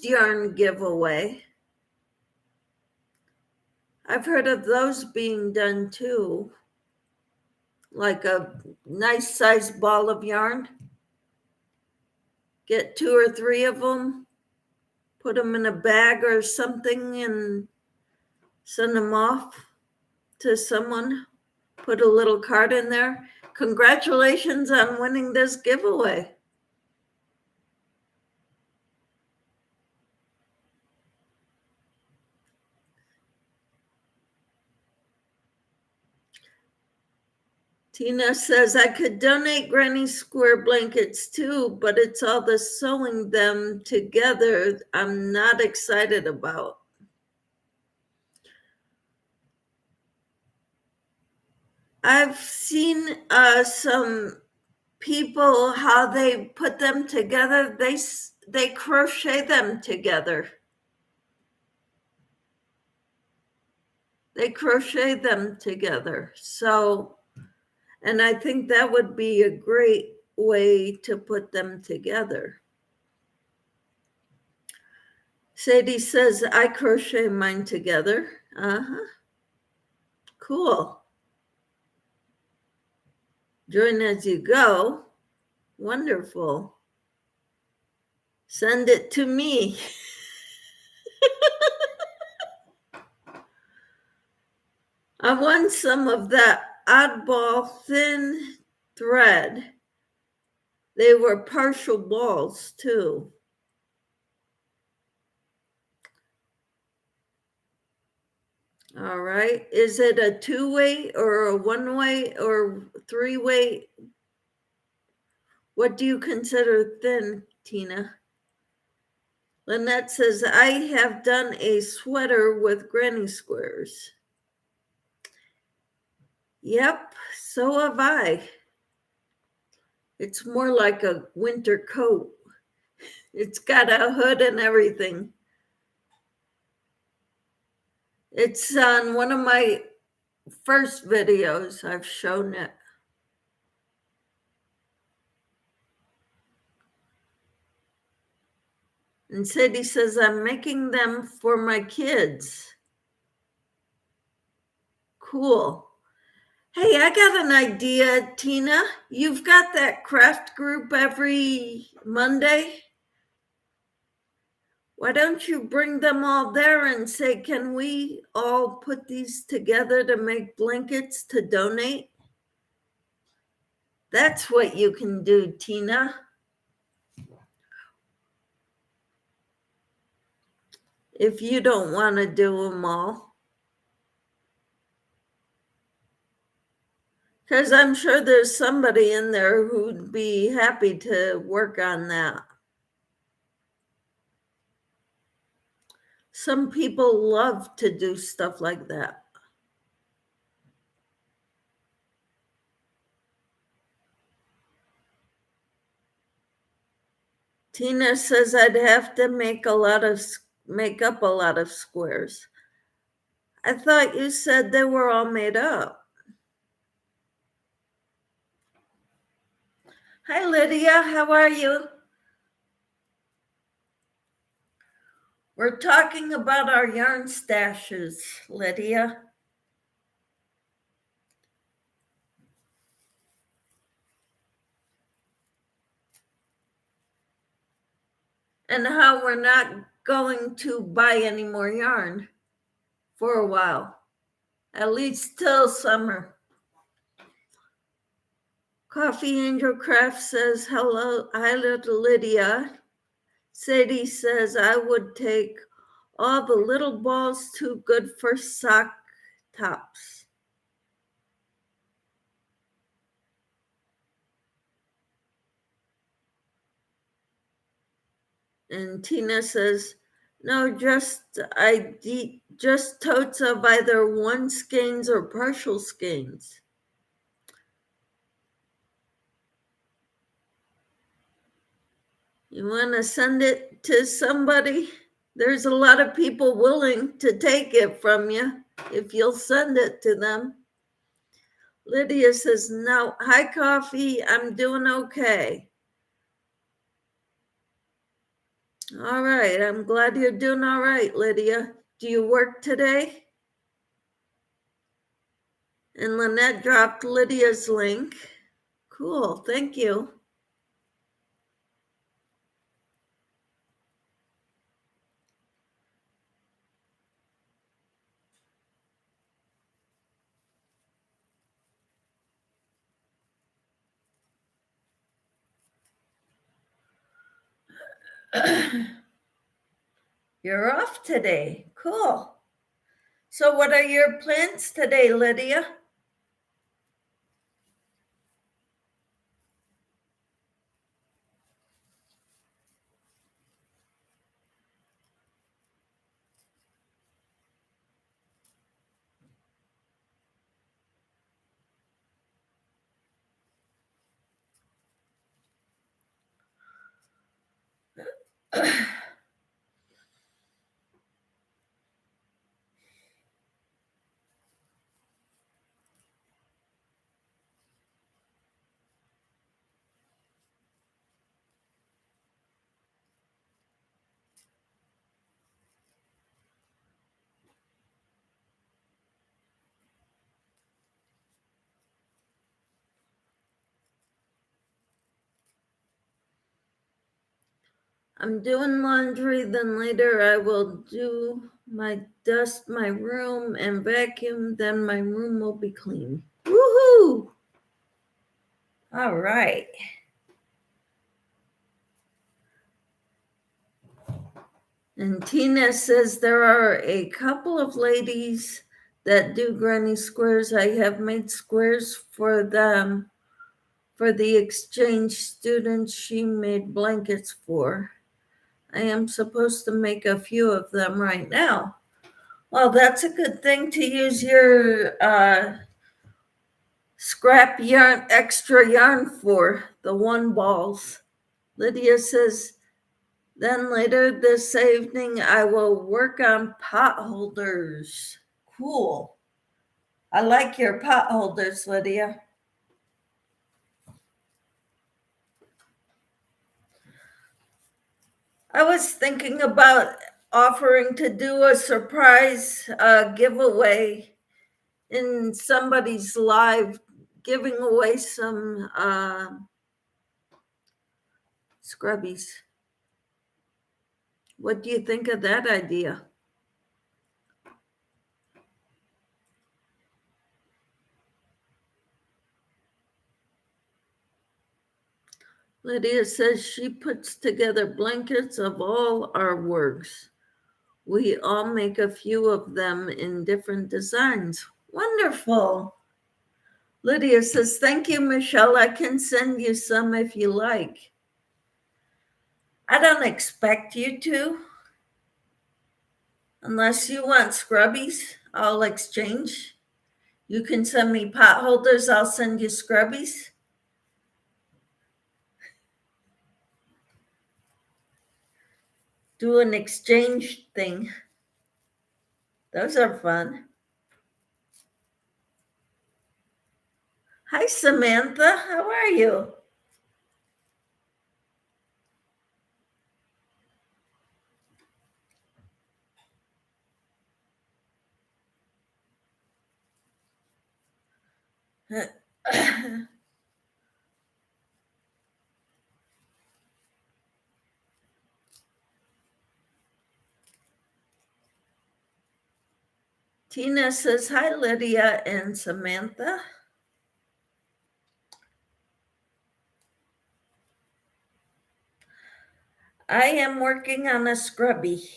yarn giveaway. I've heard of those being done too, like a nice sized ball of yarn. Get 2 or 3 of them, put them in a bag or something, and send them off to someone. Put a little card in there. Congratulations on winning this giveaway. Tina says, I could donate Granny Square blankets too, but it's all the sewing them together I'm not excited about. I've seen some people, how they put them together. They crochet them together. They crochet them together. So, and I think that would be a great way to put them together. Sadie says, I crochet mine together. Uh-huh. Cool. Join as you go. Wonderful. Send it to me. I won some of that oddball thin thread. They were partial balls too. All right. Is it a 2-way or a 1-way or 3-way? What do you consider thin, Tina? Lynette says, I have done a sweater with granny squares. Yep, so have I. It's more like a winter coat. It's got a hood and everything. It's on one of my first videos. I've shown it. And Sadie says, I'm making them for my kids. Cool. Hey, I got an idea, Tina. You've got that craft group every Monday. Why don't you bring them all there and say, can we all put these together to make blankets to donate? That's what you can do, Tina. If you don't want to do them all. Because I'm sure there's somebody in there who'd be happy to work on that. Some people love to do stuff like that. Tina says I'd have to make up a lot of squares. I thought you said they were all made up. Hi, Lydia. How are you? We're talking about our yarn stashes, Lydia. And how we're not going to buy any more yarn for a while, at least till summer. Coffee Angel Craft says, hello, hi, little Lydia. Sadie says, I would take all the little balls too good for sock tops. And Tina says, no, just totes of either one skeins or partial skeins. You want to send it to somebody? There's a lot of people willing to take it from you if you'll send it to them. Lydia says, no, hi, Coffee. I'm doing okay. All right. I'm glad you're doing all right, Lydia. Do you work today? And Lynette dropped Lydia's link. Cool. Thank you. You're off today. Cool. So what are your plans today, Lydia? I'm doing laundry, then later I will dust my room and vacuum, then my room will be clean. Woohoo! All right. And Tina says there are a couple of ladies that do granny squares. I have made squares for them for the exchange students she made blankets for. I am supposed to make a few of them right now. Well, that's a good thing to use your scrap yarn, extra yarn for, the one balls. Lydia says, then later this evening I will work on pot holders. Cool. I like your pot holders, Lydia. I was thinking about offering to do a surprise giveaway in somebody's live, giving away some scrubbies. What do you think of that idea? Lydia says she puts together blankets of all our works. We all make a few of them in different designs. Wonderful. Lydia says, thank you, Michelle. I can send you some if you like. I don't expect you to. Unless you want scrubbies, I'll exchange. You can send me pot holders, I'll send you scrubbies. Do an exchange thing. Those are fun. Hi, Samantha. How are you? Tina says, hi, Lydia and Samantha. I am working on a scrubby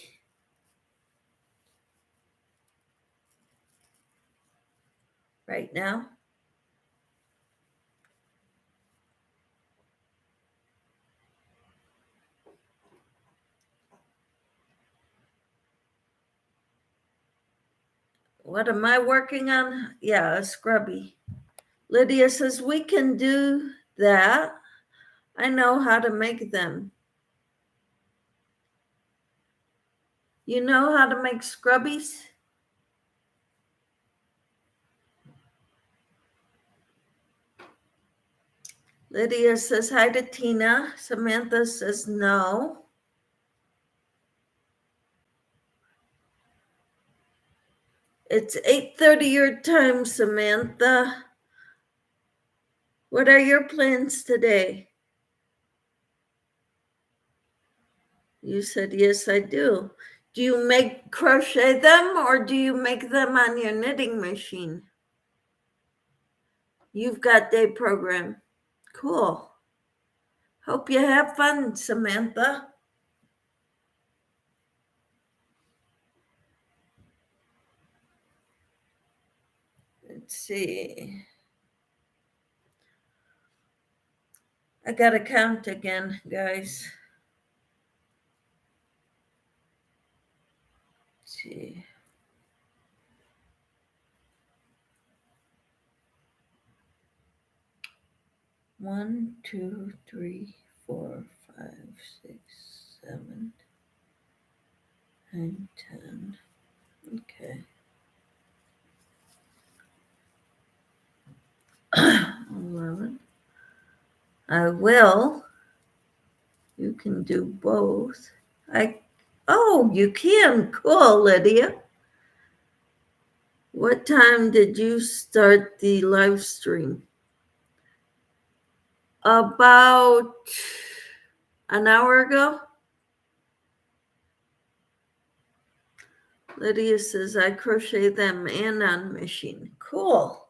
right now. What am I working on? Yeah, a scrubby. Lydia says, we can do that. I know how to make them. You know how to make scrubbies? Lydia says hi to Tina. Samantha says no. It's 8:30 your time, Samantha. What are your plans today? You said, yes, I do. Do you crochet them or do you make them on your knitting machine? You've got day program. Cool. Hope you have fun, Samantha. Let's see. I gotta count again, guys. Let's see. One, two, three, 4, 5, 6, 7, 9, 10. Okay. 11. I will. You can do both. Oh, you can. Cool, Lydia. What time did you start the live stream? About an hour ago. Lydia says, I crochet them and on machine. Cool.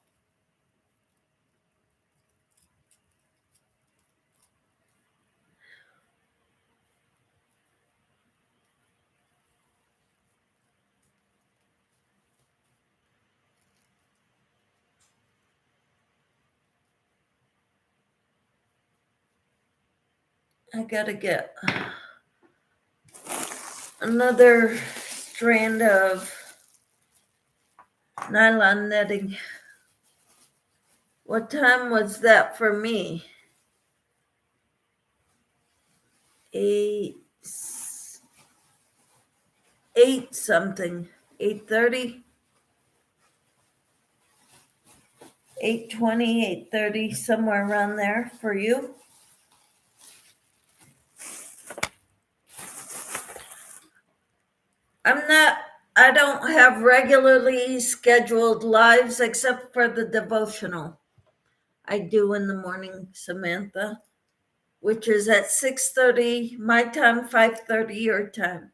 I gotta get another strand of nylon netting. What time was that for me? 8 something. 8:30? 8:20, 8:30, somewhere around there for you. I don't have regularly scheduled lives except for the devotional I do in the morning, Samantha, which is at 6:30 my time, 5:30 your time.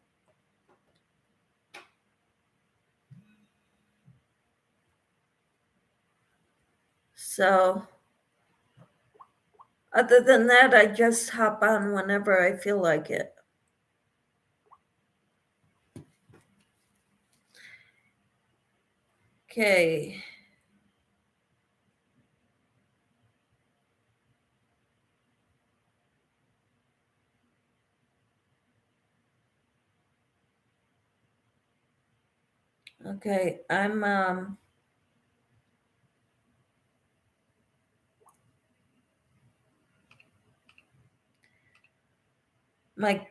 So other than that, I just hop on whenever I feel like it. Okay. Okay, my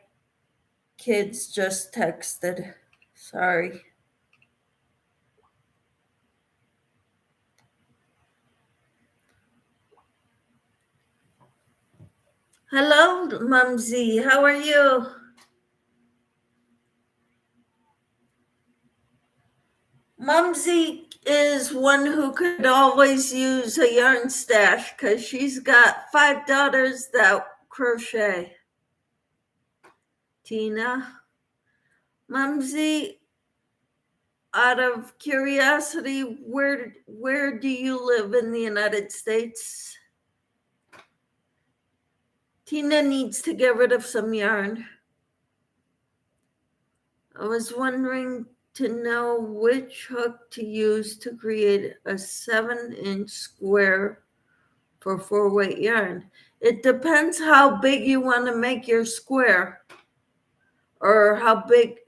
kids just texted. Sorry. Hello, Mumsy. How are you? Mumsy is one who could always use a yarn stash because she's got 5 daughters that crochet. Tina. Mumsy, out of curiosity, where do you live in the United States? Tina needs to get rid of some yarn. I was wondering to know which hook to use to create a 7-inch square for 4-weight yarn. It depends how big you want to make your square or how big.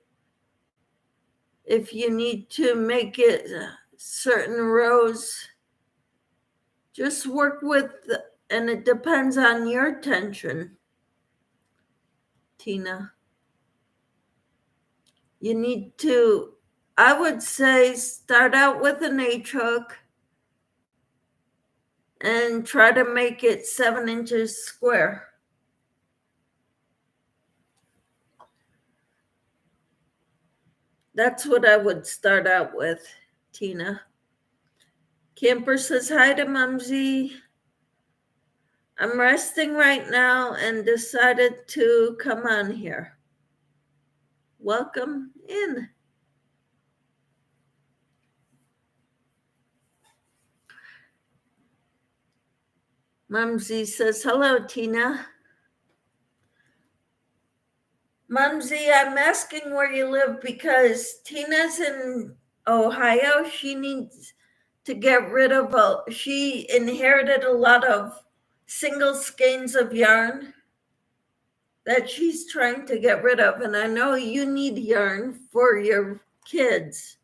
If you need to make it certain rows, just work with, and it depends on your tension, Tina. You need to, I would say, start out with an H hook and try to make it 7 inches square. That's what I would start out with, Tina. Camper says hi to Mumsy. I'm resting right now and decided to come on here. Welcome in. Mumsy says, hello, Tina. Mumsy, I'm asking where you live because Tina's in Ohio. She needs to get rid of she inherited a lot of single skeins of yarn that she's trying to get rid of. And I know you need yarn for your kids.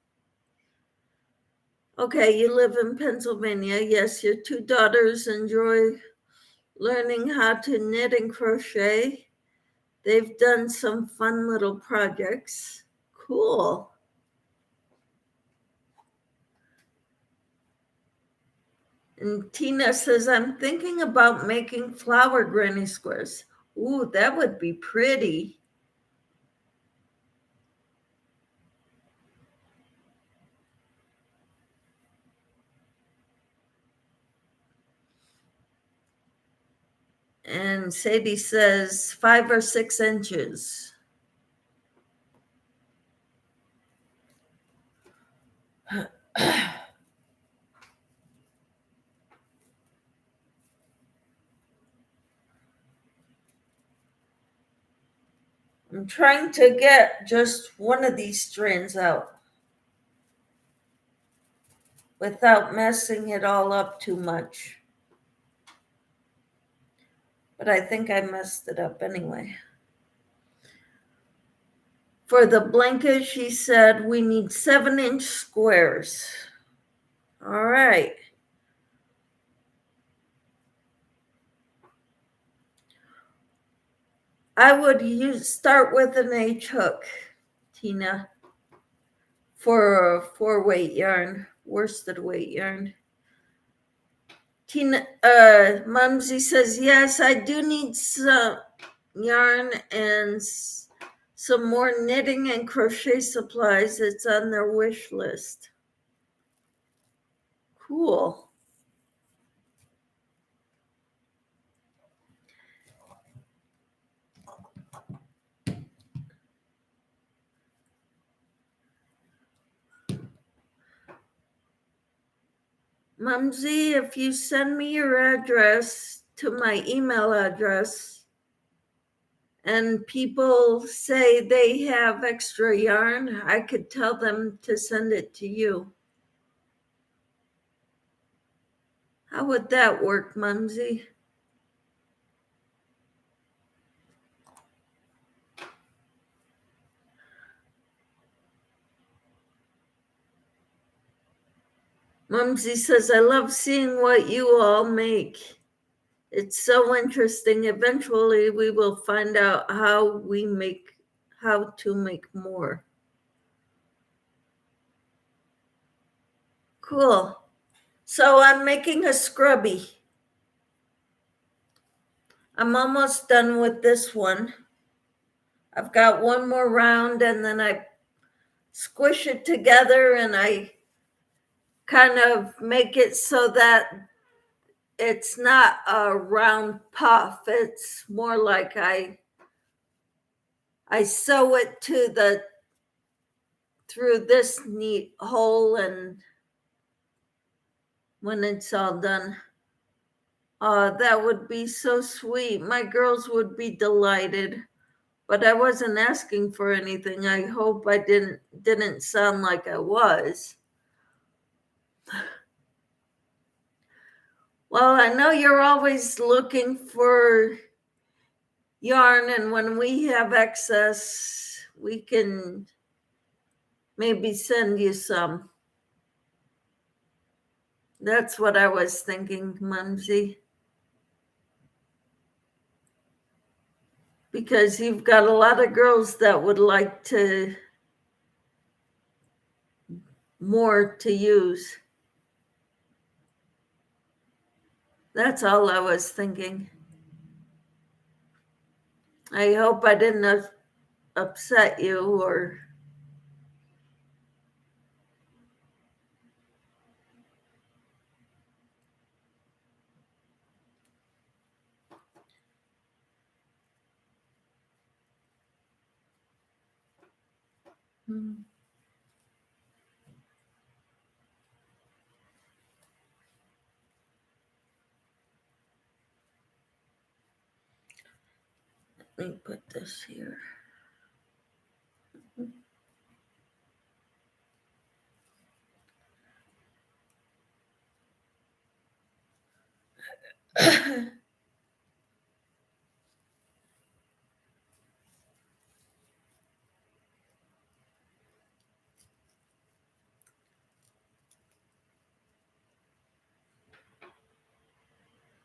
Okay, you live in Pennsylvania. Yes, your 2 daughters enjoy learning how to knit and crochet. They've done some fun little projects. Cool. And Tina says, I'm thinking about making flower granny squares. Ooh, that would be pretty. And Sadie says 5 or 6 inches. I'm trying to get just one of these strands out without messing it all up too much. But I think I messed it up anyway. For the blanket, she said we need 7-inch squares. All right. I would start with an H hook, Tina, for 4-weight yarn, worsted weight yarn. Tina, Mumsy says, yes, I do need some yarn and some more knitting and crochet supplies. It's on their wish list. Cool. Mumsy, if you send me your address to my email address and people say they have extra yarn, I could tell them to send it to you. How would that work, Mumsy? Mumsy says, I love seeing what you all make. It's so interesting. Eventually, we will find out how to make more. Cool. So I'm making a scrubby. I'm almost done with this one. I've got one more round and then I squish it together and I kind of make it so that it's not a round puff. It's more like I sew it through this neat hole, and when it's all done, that would be so sweet. My girls would be delighted, but I wasn't asking for anything. I hope I didn't sound like I was. Well, I know you're always looking for yarn, and when we have excess, we can maybe send you some. That's what I was thinking, Mumsy. Because you've got a lot of girls that would like to more to use. That's all I was thinking. I hope I didn't upset you or. Hmm. Let me put this here.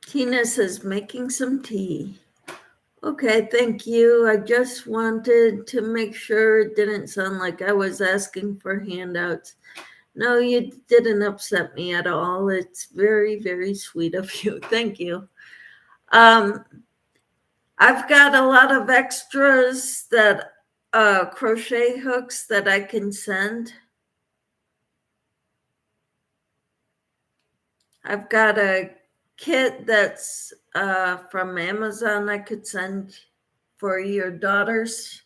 Tina says making some tea. Okay, thank you. I just wanted to make sure it didn't sound like I was asking for handouts. No, you didn't upset me at all. It's very, very sweet of you. Thank you. Um, I've got a lot of extras that crochet hooks that I can send. I've got a kit that's from Amazon I could send for your daughters.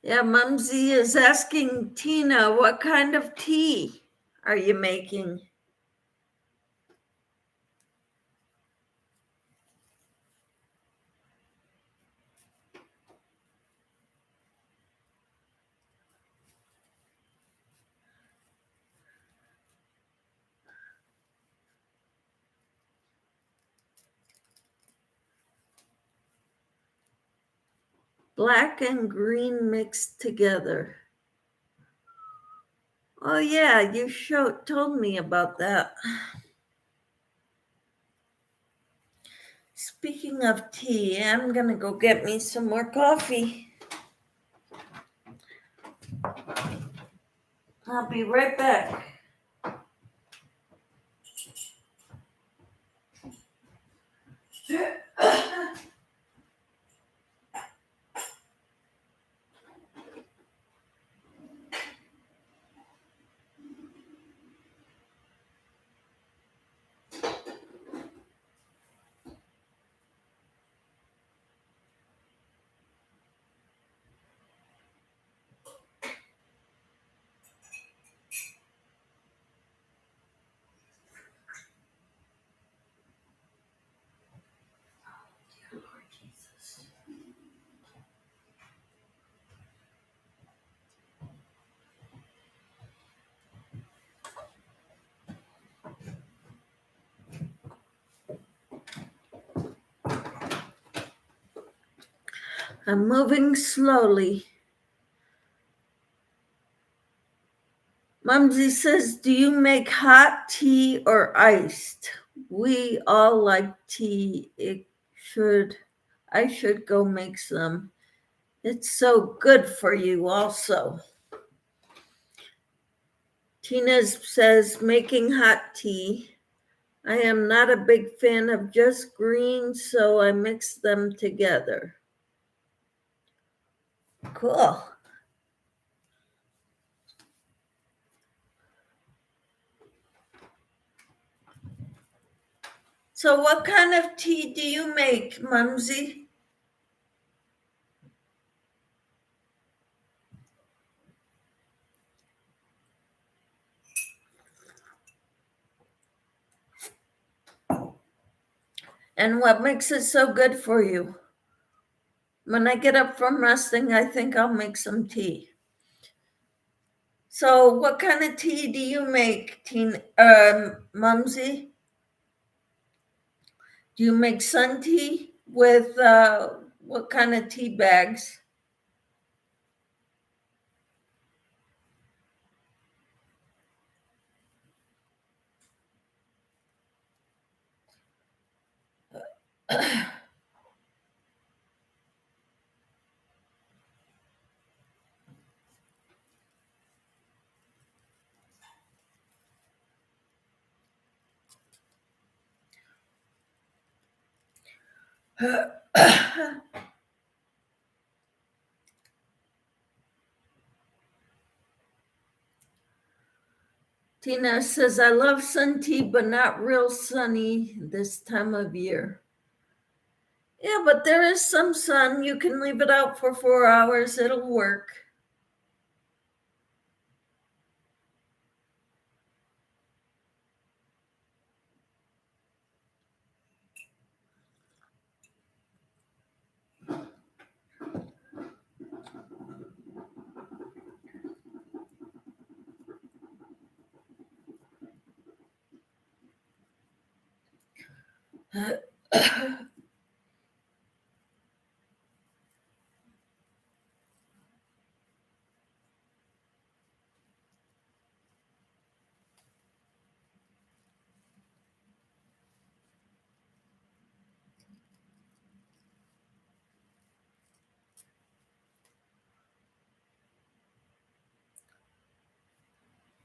Yeah, Mumsy is asking Tina, what kind of tea are you making? Black and green mixed together. Oh yeah, you told me about that. Speaking of tea, I'm gonna go get me some more coffee. I'll be right back. I'm moving slowly. Mumsy says, do you make hot tea or iced? We all like tea. I should go make some. It's so good for you also. Tina says, making hot tea. I am not a big fan of just greens, so I mix them together. Cool. So what kind of tea do you make, Mumsy? And what makes it so good for you? When I get up from resting, I think I'll make some tea. So what kind of tea do you make, Mumsy? Do you make sun tea with what kind of tea bags? Tina says, I love sun tea, but not real sunny this time of year. Yeah, but there is some sun. You can leave it out for 4 hours. It'll work.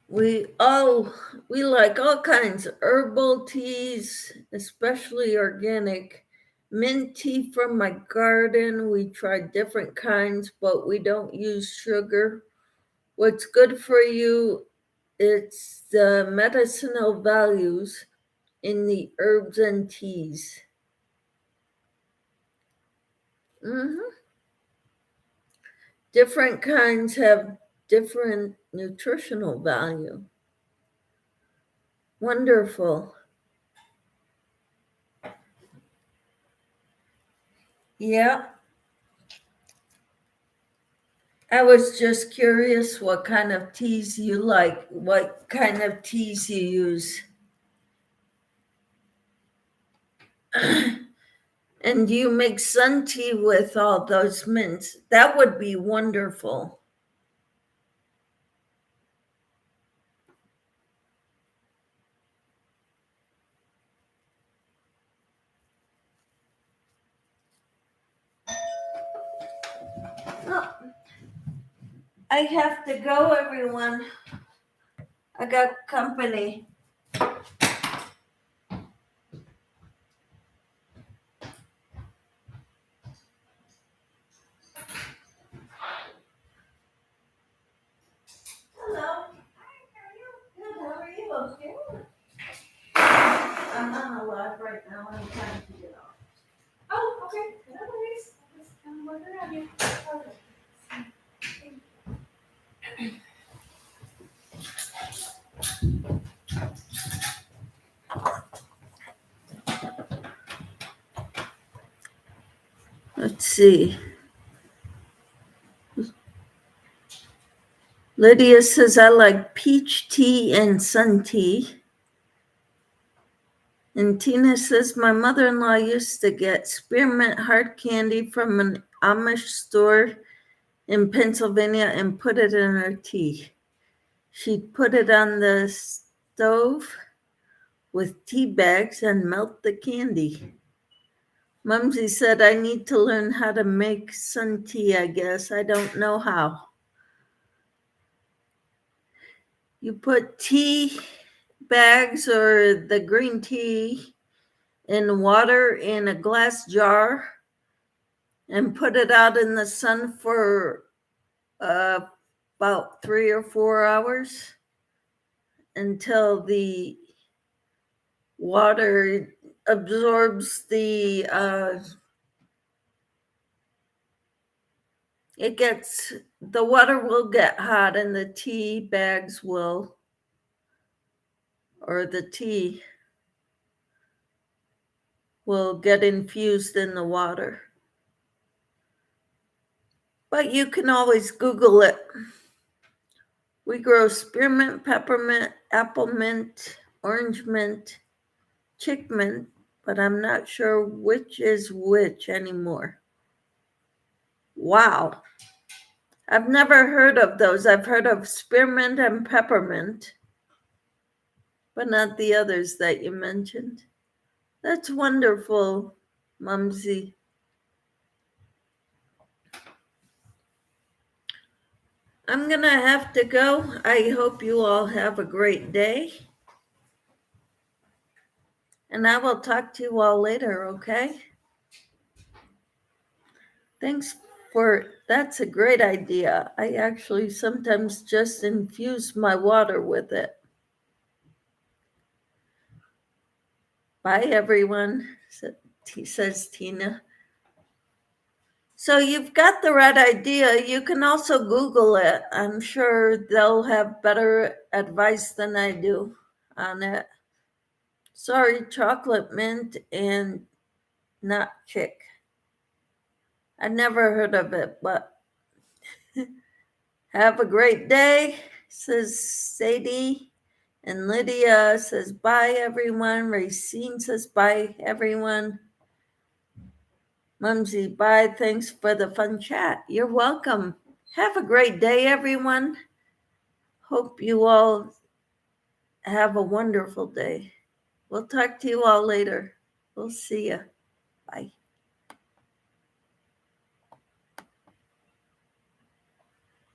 We like all kinds of herbal teas, especially organic. Mint tea from my garden. We tried different kinds, but we don't use sugar. What's good for you? It's the medicinal values in the herbs and teas. Hmm. Different kinds have different nutritional value. Wonderful. Yeah, I was just curious what kind of teas you like, what kind of teas you use. And you make sun tea with all those mints. That would be wonderful. Oh, I have to go, everyone. I got company. Hello. Good, how are you? Okay. I'm on a live right now. I'm trying to get off. Oh, okay. No worries. I'll just come work around you. Let's see. Lydia says, I like peach tea and sun tea. And Tina says, my mother-in-law used to get spearmint hard candy from an Amish store in Pennsylvania and put it in her tea. She'd put it on the stove with tea bags and melt the candy. Mumsy said, I need to learn how to make sun tea, I guess. I don't know how. You put tea bags or the green tea in water in a glass jar and put it out in the sun for about 3 or 4 hours until the water absorbs the the water will get hot and the tea bags will, or the tea will get infused in the water. But you can always Google it. We grow spearmint, peppermint, apple mint, orange mint, chick mint, but I'm not sure which is which anymore. Wow. I've never heard of those. I've heard of spearmint and peppermint, but not the others that you mentioned. That's wonderful, Mumsy. I'm going to have to go. I hope you all have a great day. And I will talk to you all later, okay? Thanks that's a great idea. I actually sometimes just infuse my water with it. Bye, everyone, says Tina. So you've got the right idea. You can also Google it. I'm sure they'll have better advice than I do on it. Sorry, chocolate mint and not chick. I never heard of it, but have a great day, says Sadie. And Lydia says, bye, everyone. Racine says, bye, everyone. Mumsy, bye. Thanks for the fun chat. You're welcome. Have a great day, everyone. Hope you all have a wonderful day. We'll talk to you all later. We'll see you. Bye.